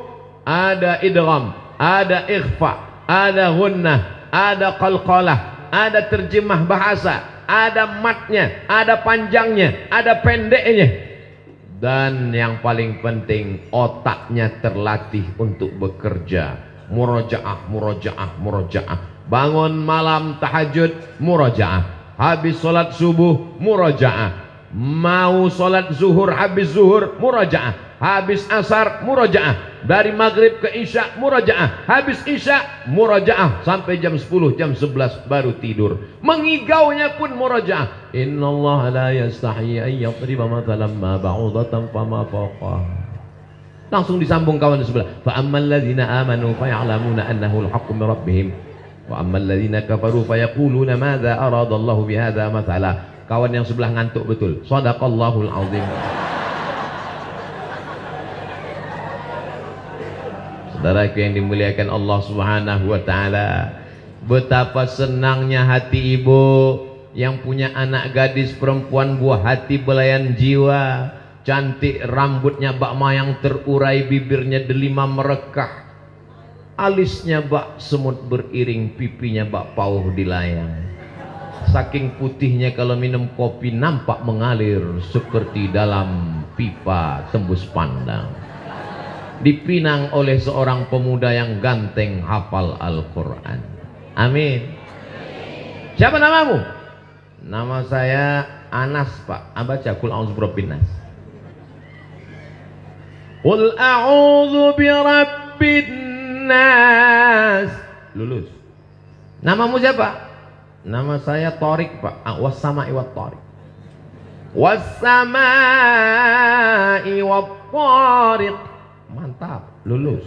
ada idgham, ada ikhfa, ada gunnah, ada qalqalah, ada terjemah bahasa, ada matnya, ada panjangnya, ada pendeknya. Dan yang paling penting, otaknya terlatih untuk bekerja. Murojaah, murojaah, murojaah. Bangun malam tahajud, murojaah. Habis sholat subuh, murojaah. Mau sholat zuhur, habis zuhur, murojaah. Habis asar, murojaah. Dari maghrib ke isya, murojaah. Habis isya, murojaah. Sampai jam 10, jam 11 baru tidur. Mengigaunya pun murojaah. Innallaha la yastahi an yadriba mathalan ma ba'udatan fama fawqaha. Langsung disambung kawan di sebelah. Fa ammal ladzina amanu fa ya'lamuna annahu al-haqqu min rabbihim. Wa ammal ladzina kafaru fa yaquluna madza aradallahu bihadza mathala. Kawan yang sebelah ngantuk betul. Shadaqallahul azim. Saudaraku yang dimuliakan Allah Subhanahu wa taala, betapa senangnya hati ibu yang punya anak gadis perempuan buah hati belayan jiwa. Cantik rambutnya bak mayang terurai, bibirnya delima merekah, alisnya bak semut beriring, pipinya bak pauh dilayang. Saking putihnya kalau minum kopi nampak mengalir seperti dalam pipa tembus pandang. Dipinang oleh seorang pemuda yang ganteng hafal Al-Quran. Amin. Siapa namamu? Nama saya Anas, Pak. Baca Qul a'udzu birabbin nas. Qul a'udzu birabbin nas. Lulus. Namamu siapa? Nama saya Tariq, Pak. Was-sama'i wat-tariq. Was-sama'i wat-tariq. Mantap, lulus.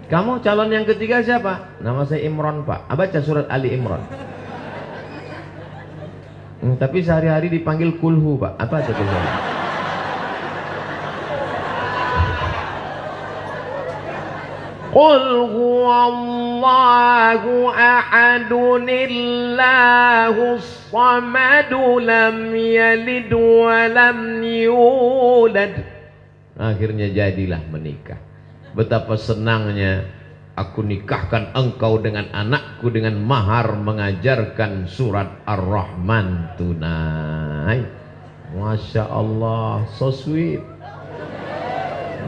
Kamu calon yang ketiga siapa? Nama saya Imron, Pak. Baca surat Ali Imron. Tapi sehari-hari dipanggil kulhu, Pak. Apa itu kulhu? Qul huwallahu ahadunillahus samadu lam yalid wa lam yulad. Akhirnya jadilah menikah. Betapa senangnya aku nikahkan engkau dengan anakku dengan mahar mengajarkan surat Ar-Rahman tunai. Masya Allah, so sweet.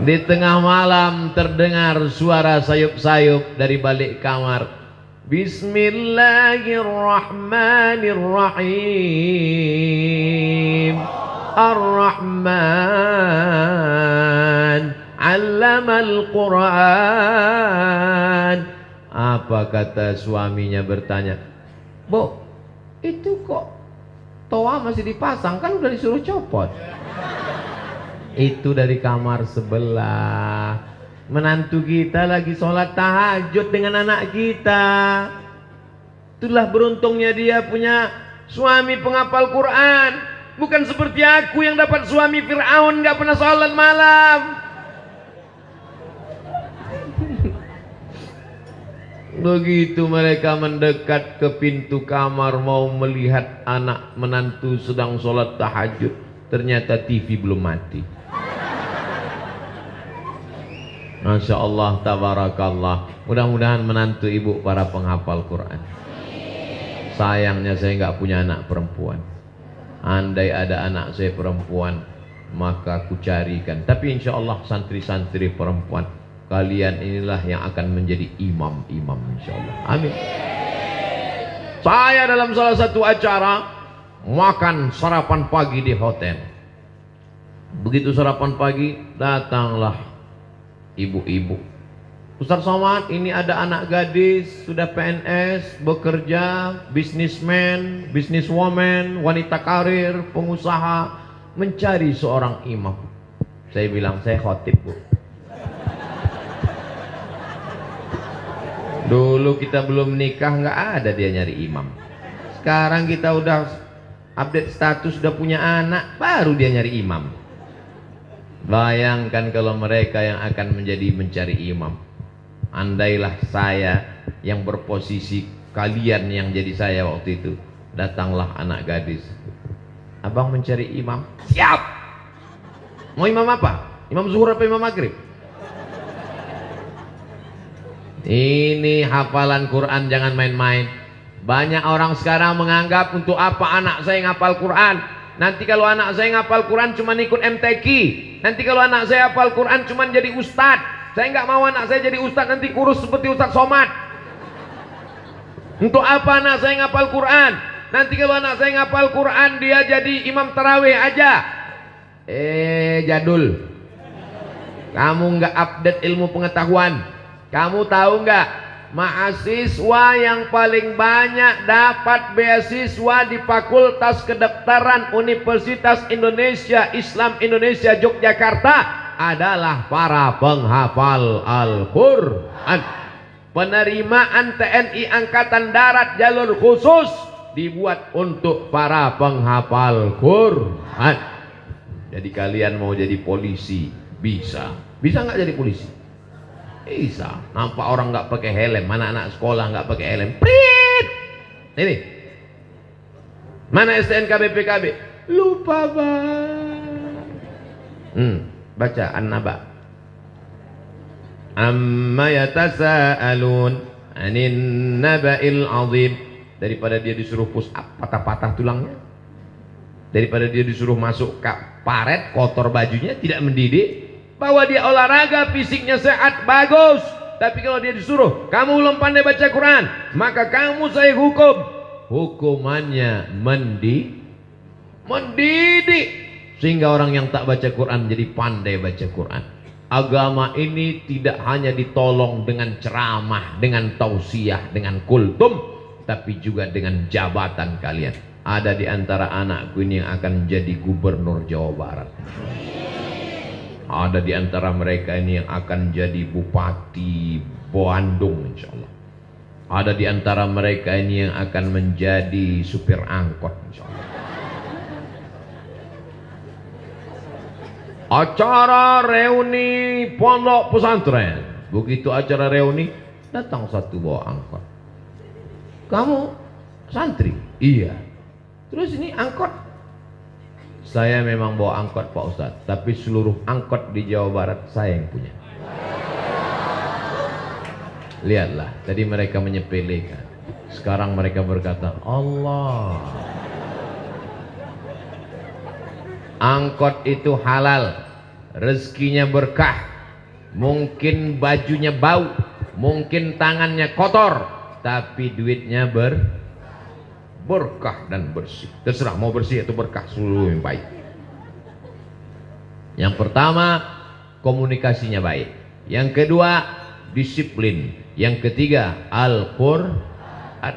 Di tengah malam terdengar suara sayup-sayup dari balik kamar. Bismillahirrahmanirrahim. Ar-Rahman 'allamal Qur'an. Apa kata suaminya bertanya, "Bu, itu kok toa masih dipasang, kan udah disuruh copot." Itu dari kamar sebelah. Menantu kita lagi sholat tahajud dengan anak kita. Itulah beruntungnya dia punya suami penghafal Quran. Bukan seperti aku yang dapat suami Fir'aun gak pernah sholat malam. Begitu mereka mendekat ke pintu kamar mau melihat anak menantu sedang sholat tahajud, ternyata TV belum mati. Masya Allah, tabarakallah. Mudah-mudahan menantu ibu para penghafal Quran. Sayangnya saya nggak punya anak perempuan. Andai ada anak saya perempuan, maka aku carikan. Tapi insya Allah santri-santri perempuan, kalian inilah yang akan menjadi imam-imam insya Allah. Amin. Saya dalam salah satu acara makan sarapan pagi di hotel. Begitu sarapan pagi, datanglah ibu-ibu. Ustaz Somad, ini ada anak gadis sudah PNS, bekerja, bisnismen, bisniswoman, wanita karir, pengusaha, mencari seorang imam. Saya bilang, saya khotib, Bu. Dulu kita belum nikah nggak ada dia nyari imam. Sekarang kita udah update status, udah punya anak, baru dia nyari imam. Bayangkan kalau mereka yang akan menjadi mencari imam. Andailah saya yang berposisi kalian yang jadi saya waktu itu, datanglah anak gadis. Abang mencari imam. Siap. Mau imam apa? Imam zuhur apa imam maghrib? Ini hafalan Quran jangan main-main. Banyak orang sekarang menganggap untuk apa anak saya ngapal Quran. Nanti kalau anak saya ngapal Quran cuma ikut MTQ. Nanti kalau anak saya hafal Quran cuma jadi ustadz. Saya nggak mau anak saya jadi ustadz nanti kurus seperti Ustadz Somad. Untuk apa anak saya ngapal Quran? Nanti kalau anak saya ngapal Quran dia jadi imam tarawih aja. Jadul. Kamu nggak update ilmu pengetahuan. Kamu tahu nggak? Mahasiswa yang paling banyak dapat beasiswa di Fakultas Kedokteran Universitas Indonesia Islam Indonesia Yogyakarta adalah para penghafal Al-Quran. Penerimaan TNI Angkatan Darat jalur khusus dibuat untuk para penghafal Quran. Jadi kalian mau jadi polisi bisa? Bisa nggak jadi polisi? Bisa. Nampak orang nggak pakai helm, mana anak sekolah nggak pakai helm? Prit. Ini. Mana STNK BPKB? Lupa bang. Baca An-Naba. Amma yatasaalun 'anin naba'il 'azim. Daripada dia disuruh push up patah-patah tulangnya, daripada dia disuruh masuk karet kotor bajunya tidak mendidik, bahwa dia olahraga fisiknya sehat bagus, tapi kalau dia disuruh kamu belum pandai baca Quran maka kamu saya hukum, hukumannya mendidik sehingga orang yang tak baca Quran jadi pandai baca Quran. Agama ini tidak hanya ditolong dengan ceramah, dengan tausiah, dengan kultum, tapi juga dengan jabatan kalian. Ada di antara anakku ini yang akan jadi gubernur Jawa Barat. Ada di antara mereka ini yang akan jadi bupati Bandung insya Allah. Ada di antara mereka ini yang akan menjadi supir angkot insya Allah. Acara reuni pondok pesantren. Begitu acara reuni, datang satu bawa angkot. Kamu santri? Iya. Terus ini angkot? Saya memang bawa angkot Pak Ustadz, tapi seluruh angkot di Jawa Barat saya yang punya. Lihatlah, tadi mereka menyepelekan. Sekarang mereka berkata, Allah. Angkot itu halal, rezekinya berkah. Mungkin bajunya bau, mungkin tangannya kotor, tapi duitnya berkah dan bersih. Terserah mau bersih atau berkah, seluruh yang baik. Yang pertama, komunikasinya baik. Yang kedua, disiplin. Yang ketiga, Al-Quran.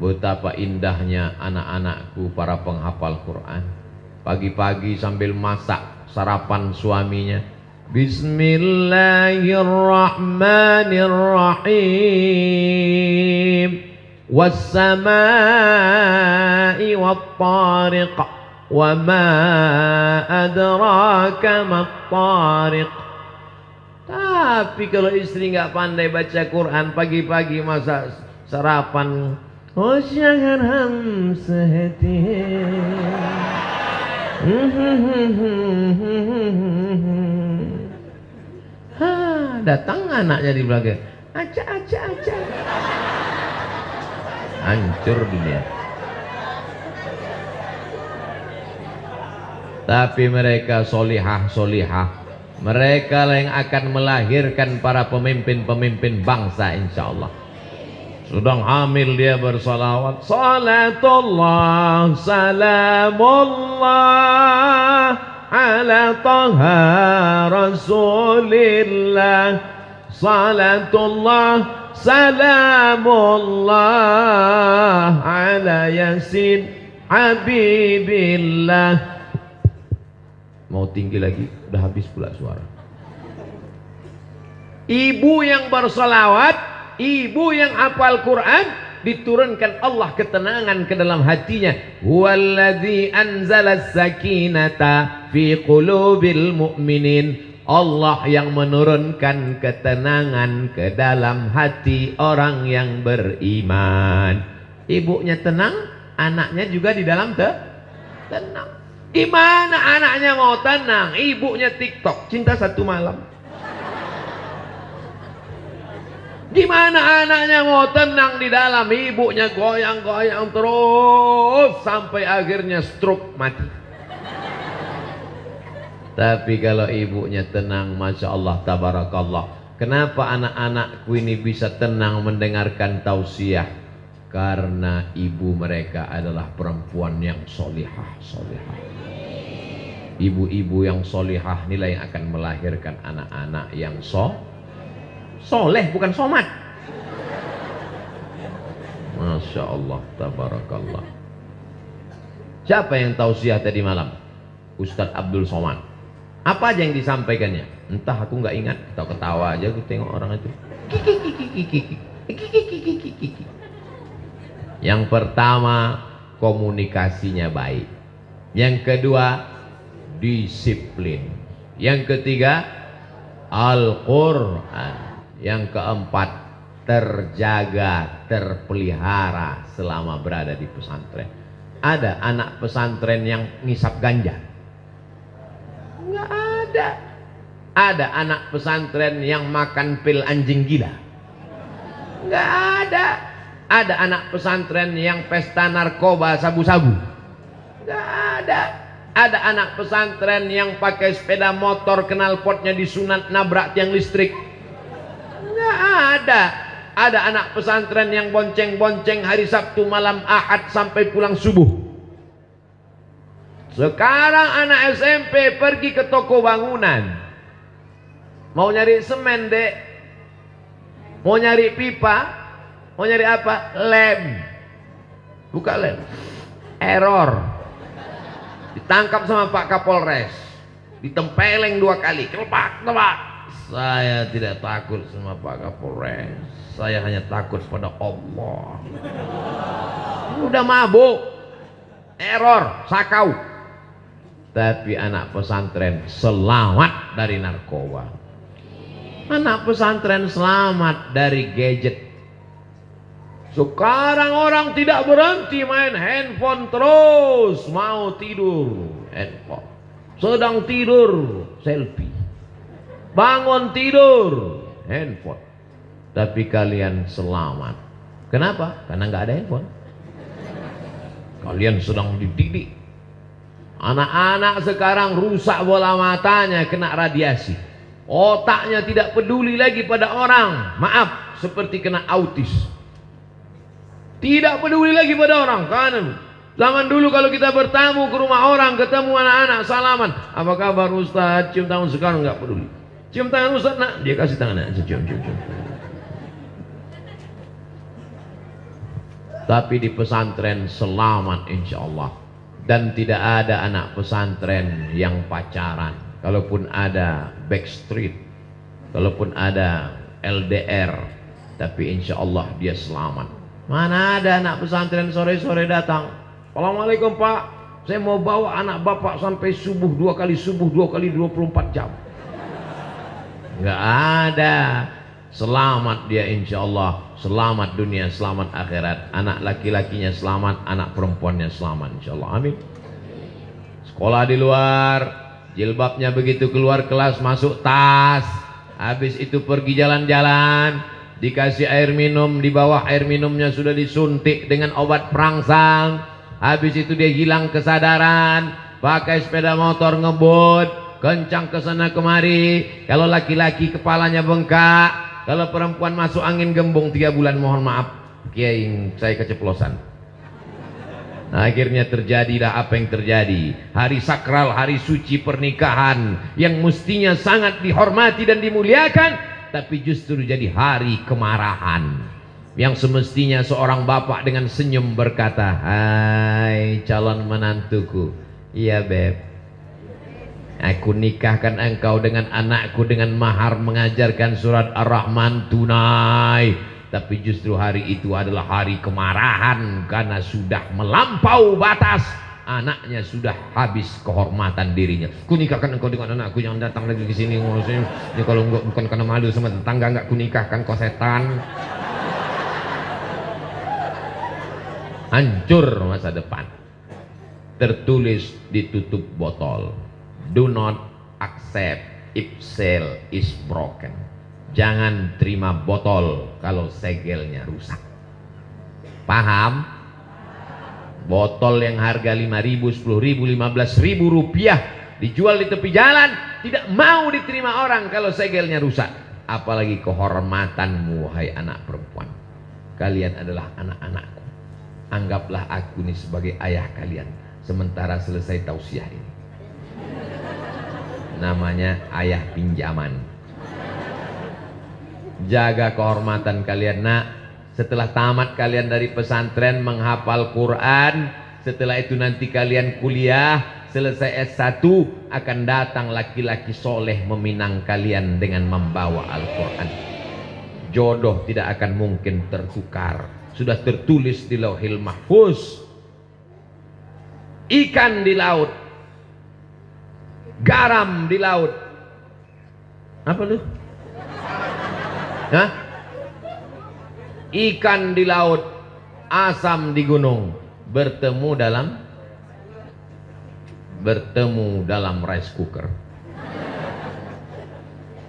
Betapa indahnya anak-anakku para penghafal Quran. Pagi-pagi sambil masak sarapan suaminya, Bismillahirrahmanirrahim. Was-samaa'i wat-tariq wa ma adraka mat-tariq. Tapi kalau istri nggak pandai baca Quran, pagi-pagi masak sarapan, oh jangan hamsahati. Datang anaknya di belakang, aca. Hancur dunia. Tapi mereka solihah. Mereka lah yang akan melahirkan para pemimpin-pemimpin bangsa insya Allah. Sedang hamil dia bersalawat, salatullah salamullah ala taha rasulillah, salatullah salamullah ala yasin habibillah. Mau tinggi lagi, udah habis pula suara. Ibu yang bersalawat, ibu yang hafal Quran, diturunkan Allah ketenangan ke dalam hatinya. Huwallazi anzala sakinata fi qulubil mu'minin. Allah yang menurunkan ketenangan ke dalam hati orang yang beriman. Ibunya tenang, anaknya juga di dalam tenang. Gimana anaknya mau tenang? Ibunya TikTok, cinta satu malam. Gimana anaknya mau tenang di dalam? Ibunya goyang-goyang terus sampai akhirnya stroke mati. Tapi kalau ibunya tenang, Masya Allah, tabarakallah. Kenapa anak-anakku ini bisa tenang mendengarkan tausiah? Karena ibu mereka adalah perempuan yang solihah. Ibu-ibu yang solihah inilah yang akan melahirkan anak-anak yang soleh, bukan somat. Masya Allah, tabarakallah. Siapa yang tausiah tadi malam? Ustadz Abdul Somad. Apa aja yang disampaikannya? Entah, aku nggak ingat. Ketawa aja, aku tengok orang itu. Yang pertama, komunikasinya baik. Yang kedua, disiplin. Yang ketiga, Al-Quran. Yang keempat, terjaga, terpelihara selama berada di pesantren. Ada anak pesantren yang ngisap ganja? Nggak ada. Ada anak pesantren yang makan pil anjing gila? Nggak ada. Ada anak pesantren yang pesta narkoba sabu-sabu? Nggak ada. Ada anak pesantren yang pakai sepeda motor knalpotnya disunat nabrak tiang listrik? Nggak ada. Ada anak pesantren yang bonceng-bonceng hari Sabtu malam Ahad sampai pulang subuh. Sekarang anak SMP pergi ke toko bangunan, mau nyari semen, dek, mau nyari pipa, mau nyari apa? Lem. Buka lem, error. Ditangkap sama Pak Kapolres, ditempeleng 2 kali, kelepak. Saya tidak takut sama Pak Kapolres, saya hanya takut pada Allah. Udah mabuk, error, sakau. Tapi anak pesantren selamat dari narkoba. Anak pesantren selamat dari gadget. Sekarang orang tidak berhenti main handphone terus. Mau tidur, handphone. Sedang tidur, selfie. Bangun tidur, handphone. Tapi kalian selamat. Kenapa? Karena nggak ada handphone. Kalian sedang dididik. Anak-anak sekarang rusak bola matanya, kena radiasi. Otaknya tidak peduli lagi pada orang. Maaf, seperti kena autis. Tidak peduli lagi pada orang. Kan zaman dulu kalau kita bertamu ke rumah orang, ketemu anak-anak, salaman, apa kabar Ustaz, cium tangan. Sekarang nggak peduli. Cium tangan Ustaz, nak, dia kasih tangan, cium. Tapi di pesantren selamat insya Allah. Dan tidak ada anak pesantren yang pacaran. Kalaupun ada backstreet, kalaupun ada LDR, tapi insya Allah dia selamat. Mana ada anak pesantren sore-sore datang, Assalamualaikum Pak, saya mau bawa anak bapak sampai subuh 2 kali subuh 2 kali 24 jam. Nggak ada. Selamat dia insya Allah. Selamat dunia, selamat akhirat. Anak laki-lakinya selamat, anak perempuannya selamat insya Allah. Amin. Sekolah di luar, jilbabnya begitu keluar kelas masuk tas. Habis itu pergi jalan-jalan, dikasih air minum, di bawah air minumnya sudah disuntik dengan obat perangsang. Habis itu dia hilang kesadaran, pakai sepeda motor ngebut, kencang ke sana kemari. Kalau laki-laki kepalanya bengkak, kalau perempuan masuk angin gembung 3 bulan, mohon maaf Kiai, saya keceplosan. Nah, akhirnya terjadilah apa yang terjadi. Hari sakral, hari suci pernikahan yang mestinya sangat dihormati dan dimuliakan, tapi justru jadi hari kemarahan. Yang semestinya seorang bapak dengan senyum berkata, hai calon menantuku, iya beb, aku nikahkan engkau dengan anakku dengan mahar mengajarkan surat Ar-Rahman tunai. Tapi justru hari itu adalah hari kemarahan karena sudah melampau batas. anaknya sudah habis kehormatan dirinya. Kunikahkan engkau dengan anakku yang datang lagi ke sini ngurusnya. Ya kalau enggak, bukan karena malu sama tetangga, enggak kunikahkan, kau setan. Hancur masa depan. Tertulis di tutup botol, do not accept if seal is broken. Jangan terima botol kalau segelnya rusak. Paham? Botol yang harga 5.000, 10.000, 15.000 rupiah dijual di tepi jalan, tidak mau diterima orang kalau segelnya rusak. Apalagi kehormatanmu, wahai anak perempuan. Kalian adalah anak-anakku. Anggaplah aku ini sebagai ayah kalian. Sementara selesai tausiah ini, namanya ayah pinjaman. Jaga kehormatan kalian, nak. Setelah tamat kalian dari pesantren menghafal Quran, setelah itu nanti kalian kuliah, selesai S1 akan datang laki-laki soleh meminang kalian dengan membawa Al-Quran. Jodoh tidak akan mungkin tertukar, sudah tertulis di Lauhil Mahfuz. Ikan di laut, garam di laut. Apa lu? Hah? Ikan di laut, asam di gunung, bertemu dalam rice cooker.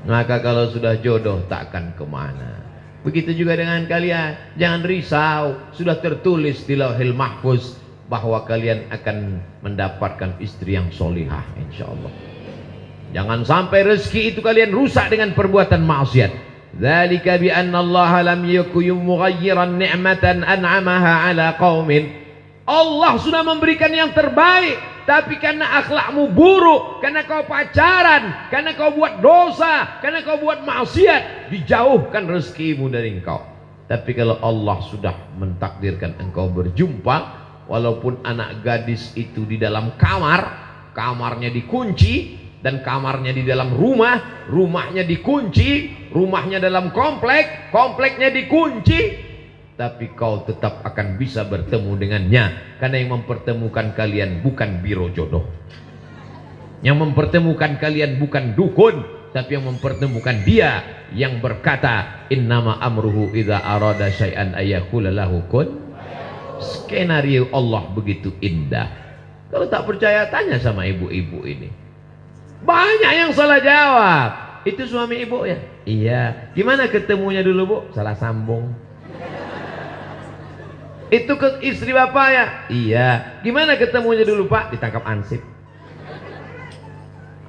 Maka kalau sudah jodoh tak akan kemana. Begitu juga dengan kalian. Jangan risau, sudah tertulis di Lauhil Mahfuz bahwa kalian akan mendapatkan istri yang solihah, insya Allah. Jangan sampai rezeki itu kalian rusak dengan perbuatan maksiat. Dzalika bi anna Allah lam yakun mughayyiran ni'matan an'amaha 'ala qaumin. Allah sudah memberikan yang terbaik, tapi karena akhlakmu buruk, karena kau pacaran, karena kau buat dosa, karena kau buat maksiat, dijauhkan rezekimu dari engkau. Tapi kalau Allah sudah mentakdirkan engkau berjumpa, walaupun anak gadis itu di dalam kamar, kamarnya dikunci, dan kamarnya di dalam rumah, rumahnya dikunci, rumahnya dalam komplek, kompleknya dikunci, tapi kau tetap akan bisa bertemu dengannya. Karena yang mempertemukan kalian bukan biro jodoh, yang mempertemukan kalian bukan dukun, tapi yang mempertemukan dia yang berkata, innama amruhu idza arada syai'an ayyaqula lahu kun. Skenario Allah begitu indah. Kalau tak percaya tanya sama ibu-ibu ini. Banyak yang salah jawab. Itu suami ibu ya? Iya. Gimana ketemunya dulu bu? Salah sambung. Itu ke istri bapak ya? Iya. Gimana ketemunya dulu pak? Ditangkap ansip.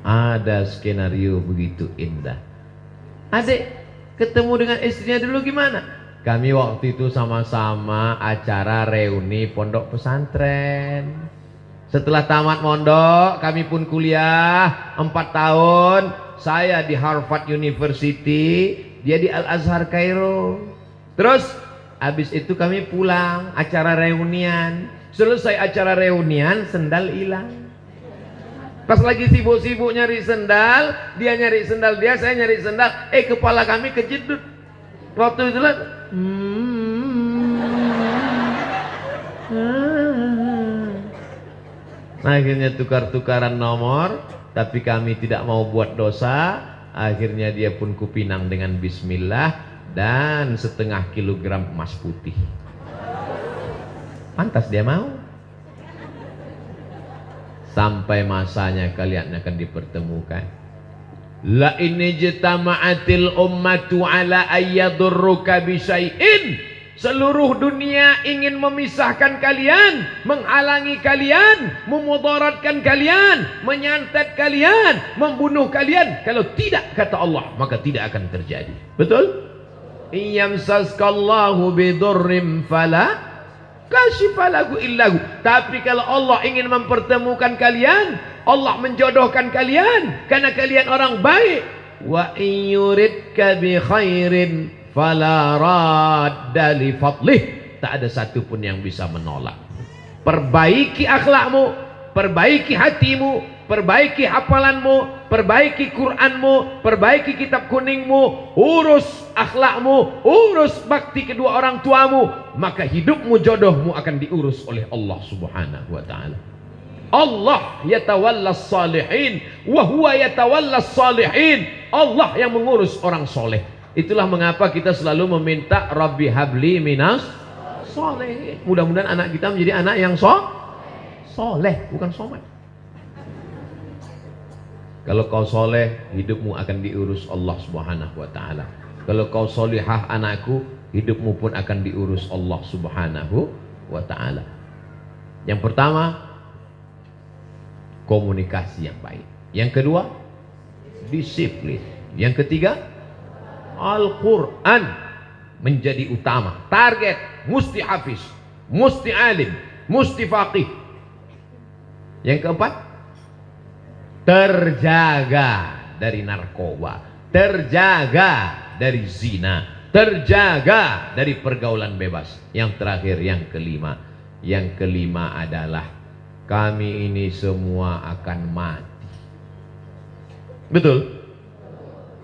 Ada skenario begitu indah. Adik ketemu dengan istrinya dulu gimana? Kami waktu itu sama-sama acara reuni pondok pesantren. Setelah tamat mondok, kami pun kuliah 4 tahun. Saya di Harvard University, dia di Al-Azhar Kairo. Terus habis itu kami pulang, acara reunian. Selesai acara reunian, sendal hilang. Pas lagi sibuk-sibuk nyari sendal, dia nyari sendal dia, saya nyari sendal. Kepala kami kejedut. Waktu itu lah. Akhirnya tukar-tukaran nomor, tapi kami tidak mau buat dosa. Akhirnya dia pun kupinang dengan bismillah dan setengah kilogram emas putih. Pantas dia mau. Sampai masanya kalian akan dipertemukan. La ini jitama'atil ummatu ala ayyadurruka bisyai'in. Seluruh dunia ingin memisahkan kalian, menghalangi kalian, memudaratkan kalian, menyantet kalian, membunuh kalian. Kalau tidak, kata Allah, maka tidak akan terjadi. Betul? Iyamsaskallahu bidurrim fala kashifalahu illahu. Tapi kalau Allah ingin mempertemukan kalian, Allah menjodohkan kalian karena kalian orang baik. Wa inyuridka bi khairin fala radda li fadlih. Tak ada satupun yang bisa menolak. Perbaiki akhlakmu, perbaiki hatimu, perbaiki hafalanmu, perbaiki Quranmu, perbaiki kitab kuningmu, urus akhlakmu, urus bakti kedua orang tuamu, maka hidupmu, jodohmu akan diurus oleh Allah Subhanahu wa ta'ala. Allah yatawallas salihin wa huwa yatawallas salihin. Allah yang mengurus orang soleh. Itulah mengapa kita selalu meminta Rabbi habli minas soleh. Mudah-mudahan anak kita menjadi anak yang soleh, bukan somat. Kalau kau soleh, hidupmu akan diurus Allah Subhanahu wa ta'ala. Kalau kau solihah anakku, hidupmu pun akan diurus Allah Subhanahu wa ta'ala. Yang pertama, komunikasi yang baik. Yang kedua, disiplin. Yang ketiga, Al-Quran menjadi utama. Target, musti hafiz, musti alim, musti faqih. Yang keempat, terjaga dari narkoba, terjaga dari zina, terjaga dari pergaulan bebas. Yang terakhir, yang kelima adalah kami ini semua akan mati. Betul?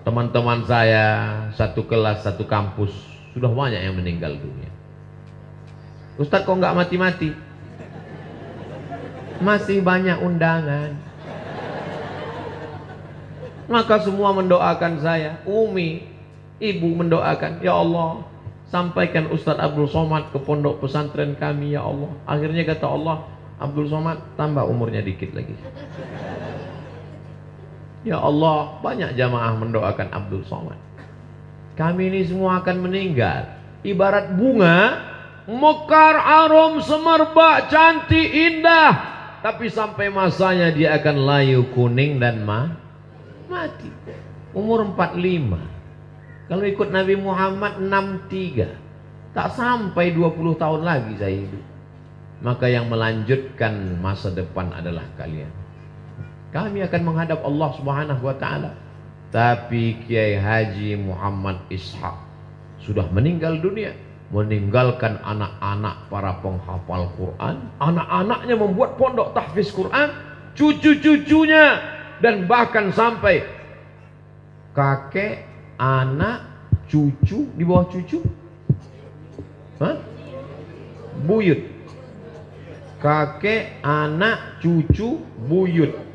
Teman-teman saya satu kelas, satu kampus, sudah banyak yang meninggal dunia. Ustadz kok nggak mati-mati? Masih banyak undangan. Maka semua mendoakan saya. Umi, ibu mendoakan, ya Allah, sampaikan Ustadz Abdul Somad ke pondok pesantren kami, ya Allah. Akhirnya kata Allah, Abdul Somad tambah umurnya dikit lagi. Ya Allah, banyak jamaah mendoakan Abdul Somad. Kami ini semua akan meninggal. Ibarat bunga, mekar, arum, semerbak, cantik, indah. Tapi sampai masanya dia akan layu, kuning dan mati. Umur 45. Kalau ikut Nabi Muhammad 63. Tak sampai 20 tahun lagi saya hidup. Maka yang melanjutkan masa depan adalah kalian. Kami akan menghadap Allah Subhanahu wa ta'ala. Tapi Kiai Haji Muhammad Ishaq sudah meninggal dunia, meninggalkan anak-anak para penghafal Quran. Anak-anaknya membuat pondok tahfiz Quran, cucu-cucunya, dan bahkan sampai kakek, anak, cucu, di bawah cucu, buyut. Kakek, anak, cucu, buyut.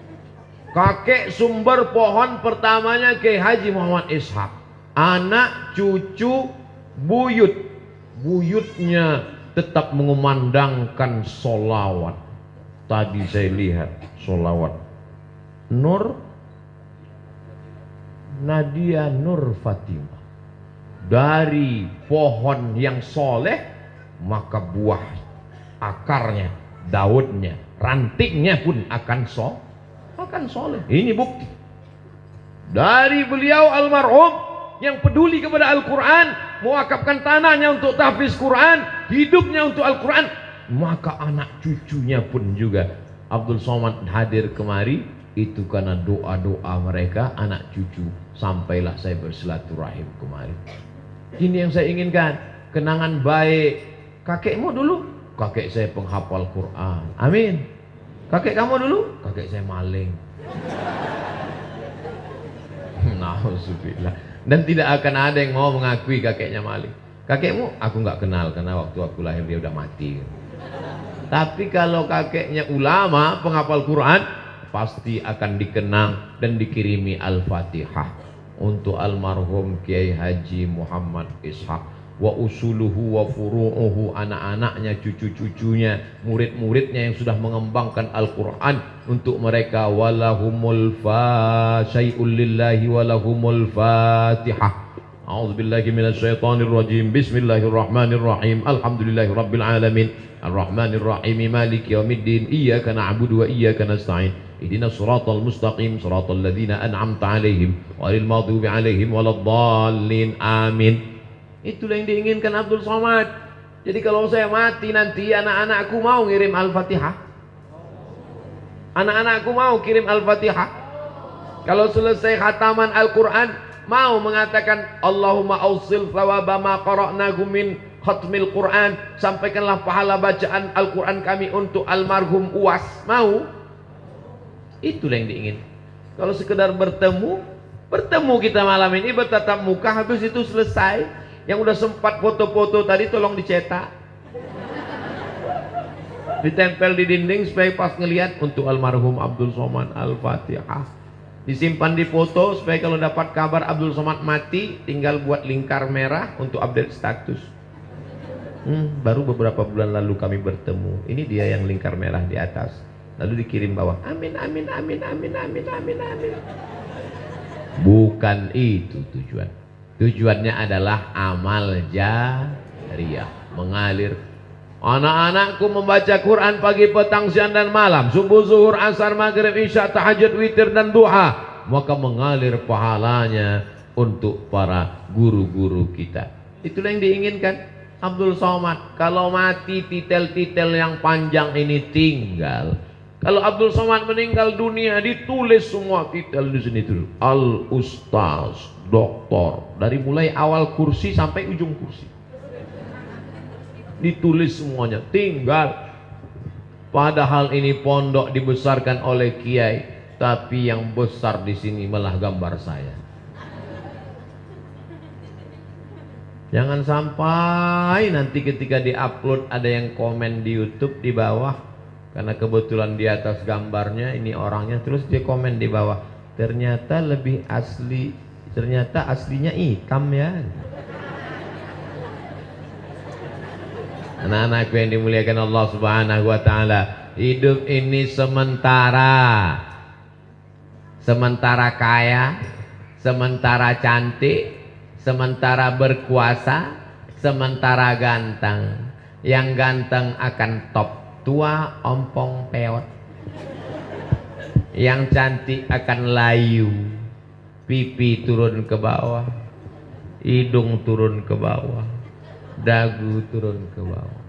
Kakek sumber pohon pertamanya Kiai Haji Muhammad Ishaq. Anak, cucu, buyut. Buyutnya tetap mengumandangkan solawat. Tadi saya lihat solawat Nur Nadia Nur Fatimah. Dari pohon yang soleh, maka buah akarnya, daunnya, rantingnya pun akan soleh. Ini bukti dari beliau almarhum yang peduli kepada Al-Quran, mewakafkan tanahnya untuk tahfiz Quran, hidupnya untuk Al-Quran. Maka anak cucunya pun juga. Abdul Somad hadir kemari itu karena doa-doa mereka, anak cucu. Sampailah saya bersilaturahim kemari. Ini yang saya inginkan, kenangan baik. Kakekmu dulu, kakek saya penghafal Quran. Amin. Kakek kamu dulu, kakek saya maling. Nauzubillah. Dan tidak akan ada yang mau mengakui kakeknya maling. Kakekmu aku nggak kenal karena waktu aku lahir dia udah mati. Tapi kalau kakeknya ulama penghafal Quran, pasti akan dikenang dan dikirimi Al-Fatihah untuk almarhum Kiai Haji Muhammad Ishaq. Wa usuluhu wa furu'uhu, anak-anaknya, cucu-cucunya, murid-muridnya yang sudah mengembangkan Al-Quran untuk mereka. Walahumul syai'ul lillahi walahumul fatihah. A'udzubillahi minasyaitonir rajim. Bismillahirrahmanirrahim. Alhamdulillahi rabbil alamin. Arrahmanirrahim. Maliki yaumiddin. Iyyaka na'budu wa iyyaka nasta'in. Ihdinas siratal mustaqim, siratal ladzina an'amta 'alaihim ghairil maghdubi 'alaihim waladdallin. Amin. Itulah yang diinginkan Abdul Somad. Jadi kalau saya mati nanti, anak-anakku mau ngirim Al-Fatihah. Anak-anakku mau kirim Al-Fatihah. Kalau selesai khataman Al-Quran, mau mengatakan Allahumma awsil thawaba ma qara'nahu min khatmil Quran. Sampaikanlah pahala bacaan Al-Quran kami untuk almarhum Uwas. Mau? Itulah yang diinginkan. Kalau sekedar bertemu kita malam ini bertatap muka, habis itu selesai. Yang udah sempat foto-foto tadi tolong dicetak. Ditempel di dinding supaya pas ngelihat untuk almarhum Abdul Somad Al-Fatihah. Disimpan di foto supaya kalau dapat kabar Abdul Somad mati tinggal buat lingkar merah untuk update status. Baru beberapa bulan lalu kami bertemu. Ini dia yang lingkar merah di atas. Lalu dikirim bawah. Amin amin amin amin amin amin amin. Bukan itu tujuan. Tujuannya adalah amal jariyah, mengalir. Anak-anakku membaca Quran pagi, petang, siang dan malam, subuh, zuhur, asar, maghrib, isya, tahajud, witir dan duha, maka mengalir pahalanya untuk para guru-guru kita. Itulah yang diinginkan Abdul Somad. Kalau mati titel-titel yang panjang ini tinggal. Kalau Abdul Somad meninggal dunia, ditulis semua titel di sini dulu. Al-Ustaz, Doktor, dari mulai awal kursi sampai ujung kursi. Ditulis semuanya, tinggal. Padahal ini pondok dibesarkan oleh kiai, tapi yang besar di sini malah gambar saya. Jangan sampai nanti ketika diupload ada yang komen di YouTube di bawah, karena kebetulan di atas gambarnya ini orangnya, terus dia komen di bawah, ternyata lebih asli, ternyata aslinya hitam ya. Anak-anakku yang dimuliakan Allah Subhanahu wa taala, hidup ini sementara. Sementara kaya, sementara cantik, sementara berkuasa, sementara ganteng. Yang ganteng akan top, tua ompong peot. Yang cantik akan layu, pipi turun ke bawah, hidung turun ke bawah, dagu turun ke bawah.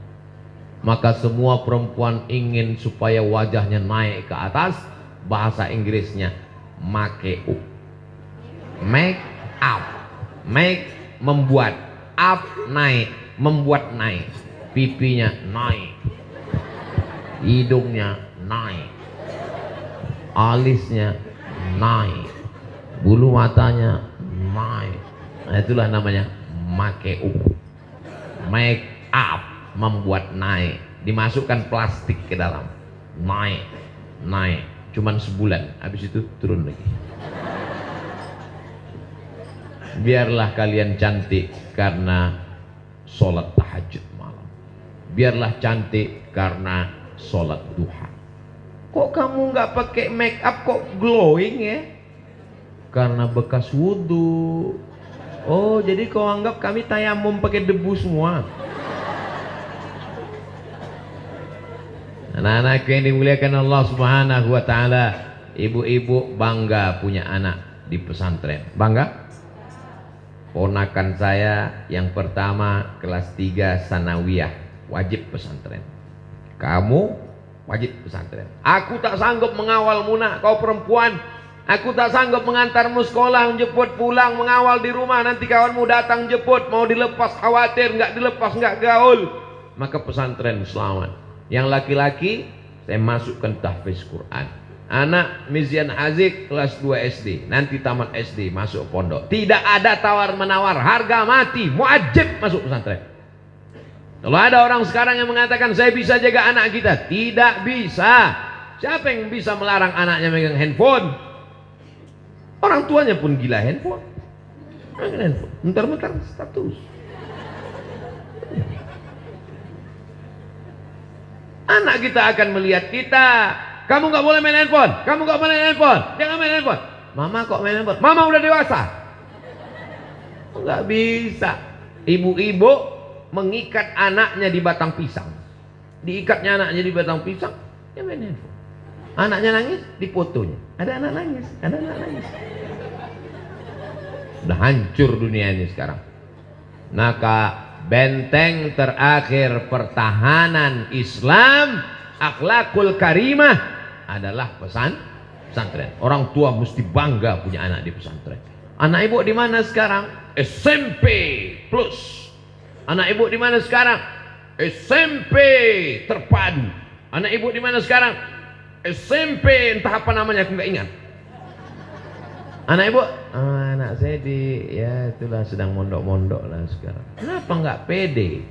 Maka semua perempuan ingin supaya wajahnya naik ke atas. Bahasa Inggrisnya make up. Make up. Make membuat, up naik, membuat naik. Pipinya naik, hidungnya naik, alisnya naik, bulu matanya naik. Nah, itulah namanya make up. Make up, membuat naik, dimasukkan plastik ke dalam, naik, naik, cuman sebulan, habis itu turun lagi. Biarlah kalian cantik karena sholat tahajud malam. Biarlah cantik karena sholat duha. Kok kamu nggak pakai make up kok glowing ya? Karena bekas wudhu. Oh, jadi kau anggap kami tayamum pakai debu semua? Anak-anak yang dimuliakan Allah Subhanahu wa taala, ibu-ibu bangga punya anak di pesantren. Bangga? Ponakan saya yang pertama kelas 3 sanawiyah, wajib pesantren. Kamu wajib pesantren. Aku tak sanggup mengawal Muna, kau perempuan. Aku tak sanggup mengantarmu sekolah, menjemput pulang, mengawal di rumah. Nanti kawanmu datang jemput, mau dilepas khawatir, nggak dilepas nggak gaul. Maka pesantren selamat. Yang laki-laki saya masukkan tahfiz Quran. Anak Mizian Azik kelas 2 SD, nanti tamat SD masuk pondok. Tidak ada tawar-menawar, harga mati, wajib masuk pesantren. Kalau ada orang sekarang yang mengatakan saya bisa jaga anak kita, tidak bisa. Siapa yang bisa melarang anaknya megang handphone? Orang tuanya pun gila handphone. Bentar-bentar status. Anak kita akan melihat kita. Kamu nggak boleh main handphone. Kamu nggak boleh main handphone. Jangan main handphone. Mama kok main handphone? Mama udah dewasa. Nggak bisa. Ibu-ibu mengikat anaknya di batang pisang. Diikatnya anaknya di batang pisang, dia main handphone. Anaknya nangis, di fotonya. Ada anak nangis, ada anak nangis. Udah hancur dunia ini sekarang. Maka benteng terakhir pertahanan Islam, akhlakul karimah adalah pesantren. Orang tua mesti bangga punya anak di pesantren. Anak ibu di mana sekarang? SMP plus. Anak ibu di mana sekarang? SMP terpadu. Anak ibu di mana sekarang? SMP entah apa namanya, aku nggak ingat. Anak ibu, anak saya di, ya itulah sedang mondok-mondok lah sekarang. Kenapa nggak pede?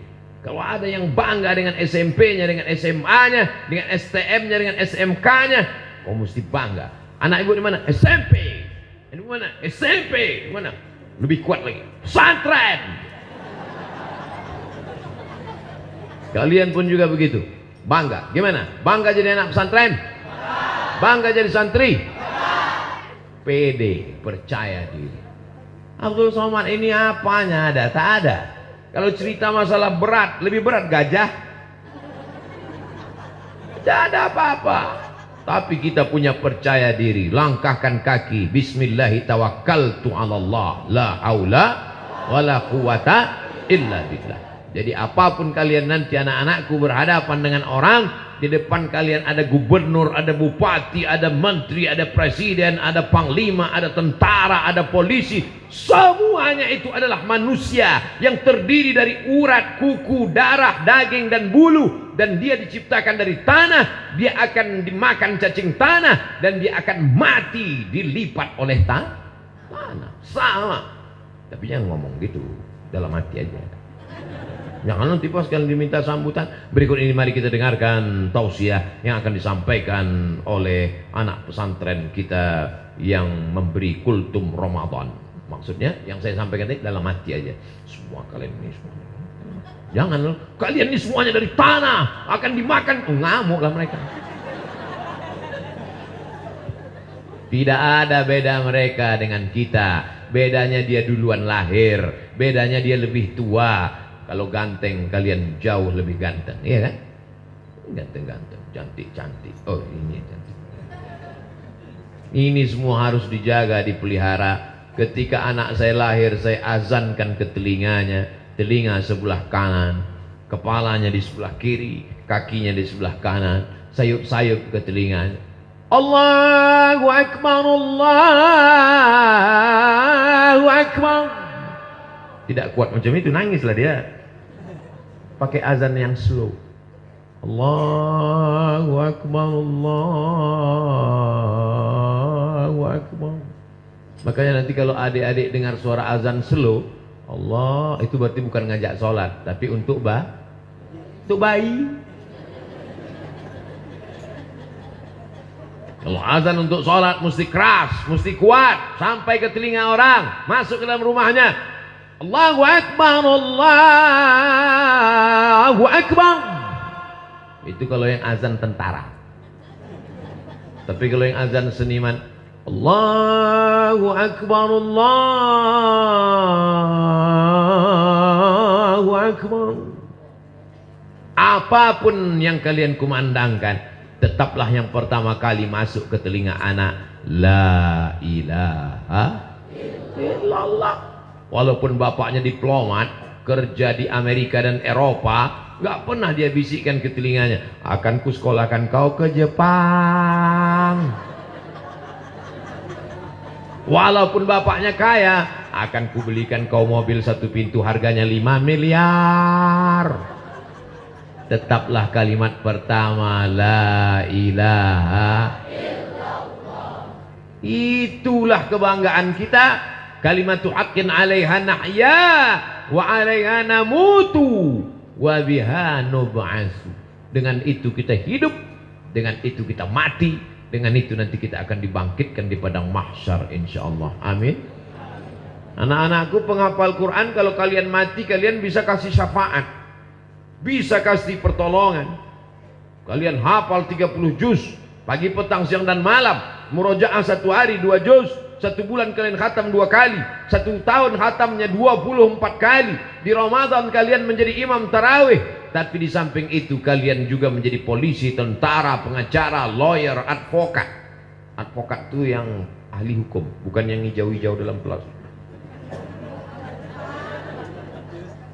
Kalau ada yang bangga dengan SMP-nya, dengan SMA-nya, dengan STM-nya, dengan SMK-nya, kau mesti bangga. Anak ibu di mana? SMP. Di mana? SMP. Di mana? Lebih kuat lagi. Pesantren. Kalian pun juga begitu. Bangga. Gimana? Bangga jadi anak pesantren? Bangga jadi santri? Pede, percaya diri. Abdul Somad ini apanya ada? Tak ada. Kalau cerita masalah berat, lebih berat gajah. Tidak ada apa-apa. Tapi kita punya percaya diri. Langkahkan kaki. Bismillahirrahmanirrahim. 'alallah. La haula wala quwata illa billah. Jadi apapun kalian nanti anak-anakku berhadapan dengan orang, di depan kalian ada gubernur, ada bupati, ada menteri, ada presiden, ada panglima, ada tentara, ada polisi. Semuanya itu adalah manusia yang terdiri dari urat, kuku, darah, daging dan bulu. Dan dia diciptakan dari tanah, dia akan dimakan cacing tanah, dan dia akan mati dilipat oleh tanah. Sama. Tapi jangan ngomong gitu, dalam hati aja. Jangan nanti pas kalian diminta sambutan. Berikut ini mari kita dengarkan tausiah yang akan disampaikan oleh anak pesantren kita yang memberi kultum Ramadan. Maksudnya yang saya sampaikan ini dalam hati aja. Semua kalian ini semua. Jangan kalian ini semuanya dari tanah akan dimakan. Ngamuklah mereka. Tidak ada beda mereka dengan kita. Bedanya dia duluan lahir. Bedanya dia lebih tua. Kalau ganteng kalian jauh lebih ganteng, iya kan? Ganteng-ganteng, cantik-cantik. Oh ini cantik. Ini semua harus dijaga, dipelihara. Ketika anak saya lahir, saya azankan ke telinganya. Telinga sebelah kanan, kepalanya di sebelah kiri, kakinya di sebelah kanan. Sayup-sayup ke telinganya. Allahu Akbar, Allahu Akbar. Tidak kuat macam itu, nangislah dia. Pakai azan yang slow. Allahu Akbar, Allahu Akbar. Makanya nanti kalau adik-adik dengar suara azan slow, Allah, itu berarti bukan ngajak sholat, tapi untuk bayi. Kalau azan untuk sholat mesti keras, mesti kuat, sampai ke telinga orang, masuk ke dalam rumahnya. Allahu Akbar, Allahu Akbar. Itu kalau yang azan tentara. Tapi kalau yang azan seniman, Allahu Akbar, Allahu Akbar. Apapun yang kalian kumandangkan, tetaplah yang pertama kali masuk ke telinga anak, la ilaha illallah. Walaupun bapaknya diplomat, kerja di Amerika dan Eropa, nggak pernah dia bisikkan ke telinganya, akan kusekolahkan kau ke Jepang. Walaupun bapaknya kaya, akan kubelikan kau mobil satu pintu harganya 5 miliar. Tetaplah kalimat pertama, la ilaha illallah. Itulah kebanggaan kita. Kalimatu haqqin 'alaiha nahya wa 'alaiha namutu wa biha nub'atsu. Dengan itu kita hidup, dengan itu kita mati, dengan itu nanti kita akan dibangkitkan di padang mahsyar insyaallah. Amin. Anak-anakku penghafal Quran, kalau kalian mati kalian bisa kasih syafaat, bisa kasih pertolongan. Kalian hafal 30 juz pagi, petang, siang dan malam. Murojaah 1 hari 2 juz. 1 bulan kalian khatam 2 kali. 1 tahun khatamnya 24 kali. Di Ramadan kalian menjadi imam tarawih. Tapi di samping itu kalian juga menjadi polisi, tentara, pengacara, lawyer, advokat. Advokat itu yang ahli hukum, bukan yang hijau-hijau dalam kelas.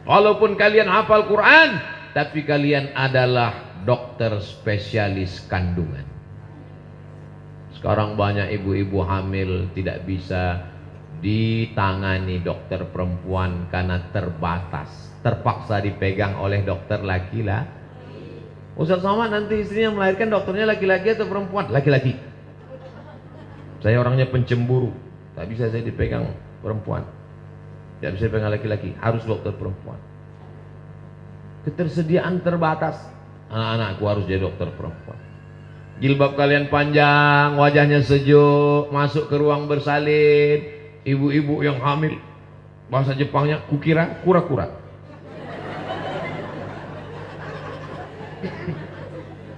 Walaupun kalian hafal Quran, tapi kalian adalah dokter spesialis kandungan. Sekarang banyak ibu-ibu hamil tidak bisa ditangani dokter perempuan karena terbatas, terpaksa dipegang oleh dokter laki-laki. Ustaz Somad nanti istrinya melahirkan, dokternya laki-laki atau perempuan? Laki-laki. Saya orangnya pencemburu, tak bisa saya dipegang perempuan, tidak bisa dipegang laki-laki, harus dokter perempuan. Ketersediaan terbatas. Anak-anakku harus jadi dokter perempuan. Jilbab kalian panjang, wajahnya sejuk, masuk ke ruang bersalin. Ibu-ibu yang hamil, bahasa Jepangnya kukira kura-kura.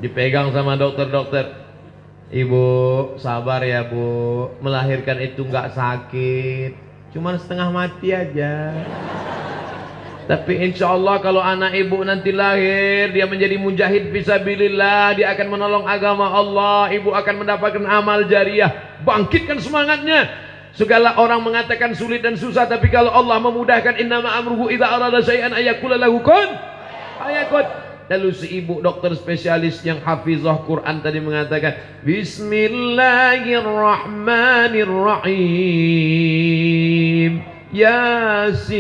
Dipegang sama dokter-dokter. Ibu sabar ya bu, melahirkan itu nggak sakit, cuman setengah mati aja. Tapi insya Allah kalau anak ibu nanti lahir, dia menjadi mujahid fisabilillah, dia akan menolong agama Allah, ibu akan mendapatkan amal jariah. Bangkitkan semangatnya. Segala orang mengatakan sulit dan susah, tapi kalau Allah memudahkan, innama amruhu idza arada syai'an ayyaqula lahu kun fayakun. Lalu si ibu dokter spesialis yang hafizah Quran tadi mengatakan, Bismillahirrahmanirrahim. Yasin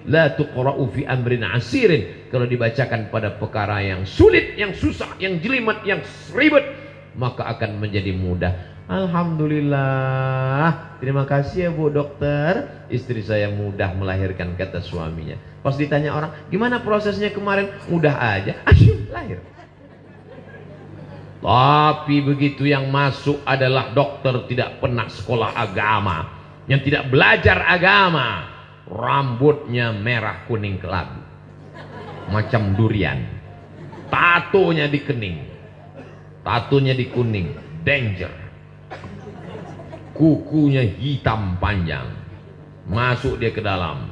la tuqra'u fi amrin asirin. Kalau dibacakan pada perkara yang sulit, yang susah, yang jelimet, yang ribet, maka akan menjadi mudah. Alhamdulillah, terima kasih ya bu dokter, istri saya mudah melahirkan, kata suaminya. Pas ditanya orang, gimana prosesnya kemarin? Mudah aja, asyik lahir. Tapi begitu yang masuk adalah dokter tidak pernah sekolah agama, yang tidak belajar agama, rambutnya merah kuning kelabu macam durian, tatonya di kening, tatonya di kuning, danger, kukunya hitam panjang, masuk dia ke dalam,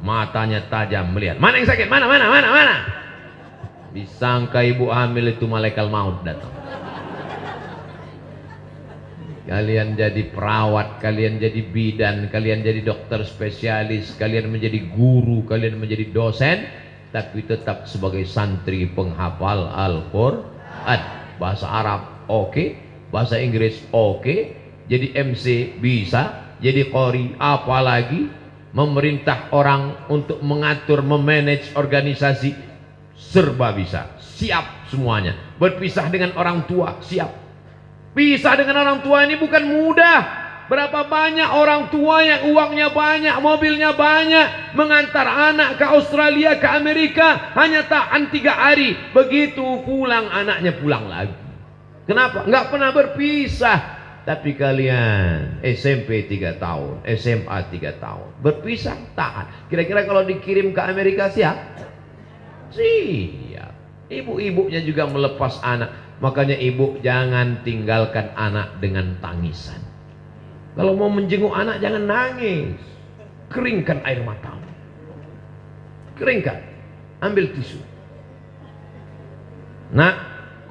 matanya tajam melihat, mana yang sakit, mana, disangka ibu hamil itu malaikat maut datang. Kalian jadi perawat, kalian jadi bidan, kalian jadi dokter spesialis, kalian menjadi guru, kalian menjadi dosen, tapi tetap sebagai santri penghafal Al-Quran. Bahasa Arab oke, bahasa Inggris oke, jadi MC bisa, jadi qori, apalagi memerintah orang untuk mengatur, memanage organisasi, serba bisa, siap semuanya. Berpisah dengan orang tua, siap. Pisah dengan orang tua ini bukan mudah. Berapa banyak orang tua yang uangnya banyak, mobilnya banyak, mengantar anak ke Australia, ke Amerika, hanya tahan 3 hari. Begitu pulang, anaknya pulang lagi. Kenapa? Nggak pernah berpisah. Tapi kalian SMP 3 tahun, SMA 3 tahun, berpisah tahan. Kira-kira kalau dikirim ke Amerika siap? Siap. Ibu-ibunya juga melepas anak. Makanya ibu jangan tinggalkan anak dengan tangisan. Kalau mau menjenguk anak jangan nangis. Keringkan air matamu. Keringkan. Ambil tisu. Nah,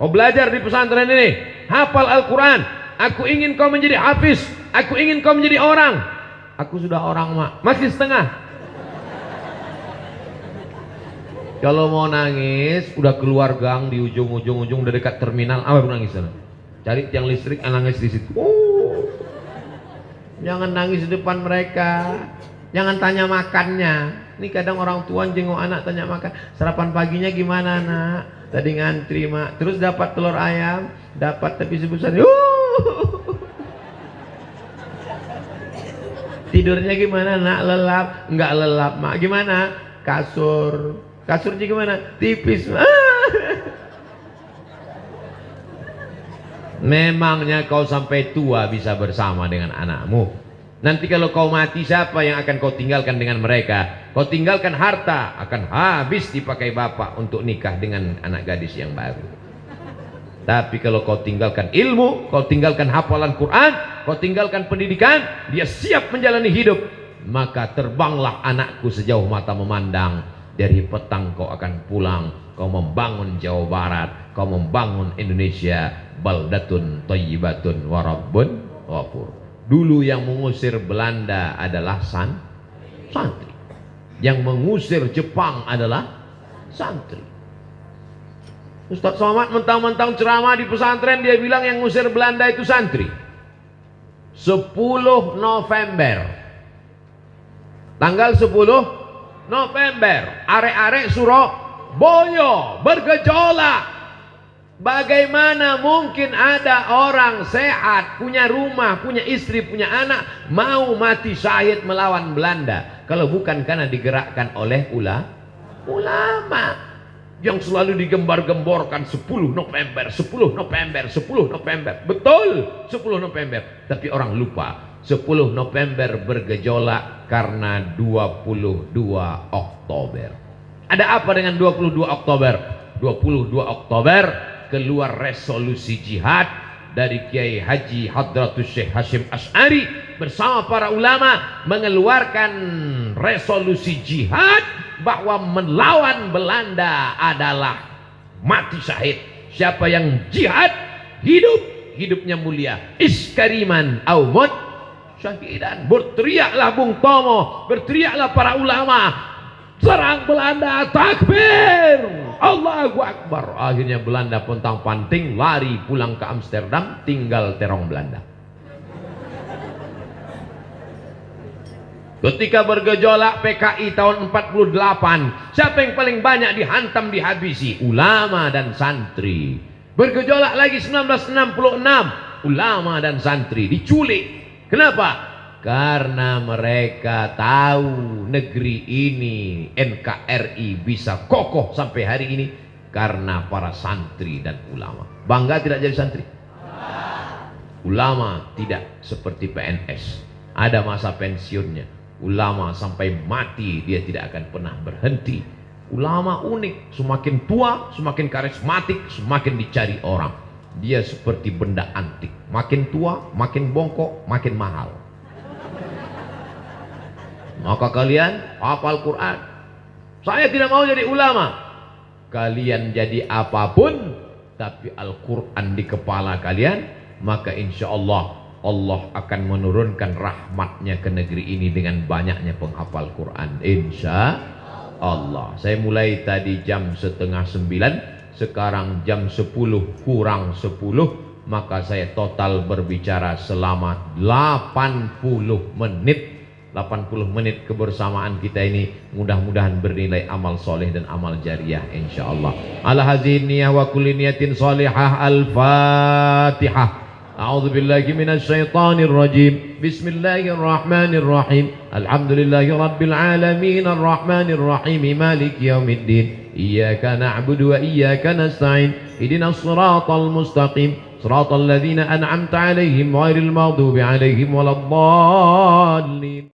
kau belajar di pesantren ini, hafal Al-Quran. Aku ingin kau menjadi hafiz. Aku ingin kau menjadi orang. Aku sudah orang mak, masih setengah. Kalau mau nangis, udah keluar gang di ujung udah dekat terminal, baru nangis sana. Cari tiang listrik, nangis di situ. Jangan nangis di depan mereka. Jangan tanya makannya. Ini kadang orang tua jenguk anak tanya makan. Sarapan paginya gimana nak? Tadi ngantri mak. Terus dapat telur ayam, dapat tapi sebesar. Tidurnya gimana nak? Lelap? Enggak lelap mak. Gimana? Kasur. Kasurnya gimana? Tipis. Memangnya kau sampai tua bisa bersama dengan anakmu. Nanti kalau kau mati, siapa yang akan kau tinggalkan dengan mereka? Kau tinggalkan harta, akan habis dipakai bapak untuk nikah dengan anak gadis yang baru. Tapi kalau kau tinggalkan ilmu, kau tinggalkan hafalan Quran, kau tinggalkan pendidikan, dia siap menjalani hidup. Maka terbanglah anakku sejauh mata memandang. Dari petang kau akan pulang, kau membangun Jawa Barat, kau membangun Indonesia, baldatun thayyibatun warabbun ghafur. Dulu yang mengusir Belanda adalah santri. Yang mengusir Jepang adalah santri. Ustaz Somad mentang-mentang ceramah di pesantren, dia bilang yang ngusir Belanda itu santri. 10 November. Tanggal 10 November, arek-arek Surabaya bergejolak. Bagaimana mungkin ada orang sehat, punya rumah, punya istri, punya anak, mau mati syahid melawan Belanda? Kalau bukan karena digerakkan oleh Ulama yang selalu digembar-gemborkan 10 November, 10 November, 10 November. Betul, 10 November. Tapi orang lupa 10 November bergejolak karena 22 Oktober. Ada apa dengan 22 Oktober? 22 Oktober keluar resolusi jihad dari Kiai Haji Hadratus Syekh Hashim Asy'ari bersama para ulama mengeluarkan resolusi jihad bahwa melawan Belanda adalah mati syahid. Siapa yang jihad hidup, hidupnya mulia. Iskariman au mut syahidan. Berteriaklah Bung Tomo, berteriaklah para ulama, serang Belanda, takbir, Allahu Akbar. Akhirnya Belanda pontang-panting lari pulang ke Amsterdam, tinggal terong Belanda. Ketika bergejolak PKI tahun 48, siapa yang paling banyak dihantam, dihabisi? Ulama dan santri. Bergejolak lagi 1966, ulama dan santri diculik. Kenapa? Karena mereka tahu negeri ini, NKRI bisa kokoh sampai hari ini karena para santri dan ulama. Bangga tidak jadi santri? Ulama tidak seperti PNS, ada masa pensiunnya. Ulama sampai mati dia tidak akan pernah berhenti. Ulama unik, semakin tua semakin karismatik, semakin dicari orang. Dia seperti benda antik, makin tua makin bongkok makin mahal. Maka kalian hafal Quran. Saya tidak mau jadi ulama. Kalian jadi apapun, tapi Al-Quran di kepala kalian, maka insya Allah Allah akan menurunkan rahmatnya ke negeri ini dengan banyaknya penghafal Quran. Insya Allah. Saya mulai tadi jam 8:30, sekarang jam 10 kurang 10, maka saya total berbicara selama 80 menit. 80 menit kebersamaan kita ini mudah-mudahan bernilai amal soleh dan amal jariah insyaallah. Ala hazin niyah wa kulli niyatin salihah. Al-Fatihah. A'udzu billahi minasy syaithanir rajim. Bismillahirrahmanirrahim. Alhamdulillahi rabbil alamin arrahmanir rahim maliki yaumiddin. Iyyaka na'budu wa iyyaka nasta'in. Ihdinas shiratal mustaqim. Shiratal ladzina an'amta 'alaihim ghairil maghdubi 'alaihim waladdallin.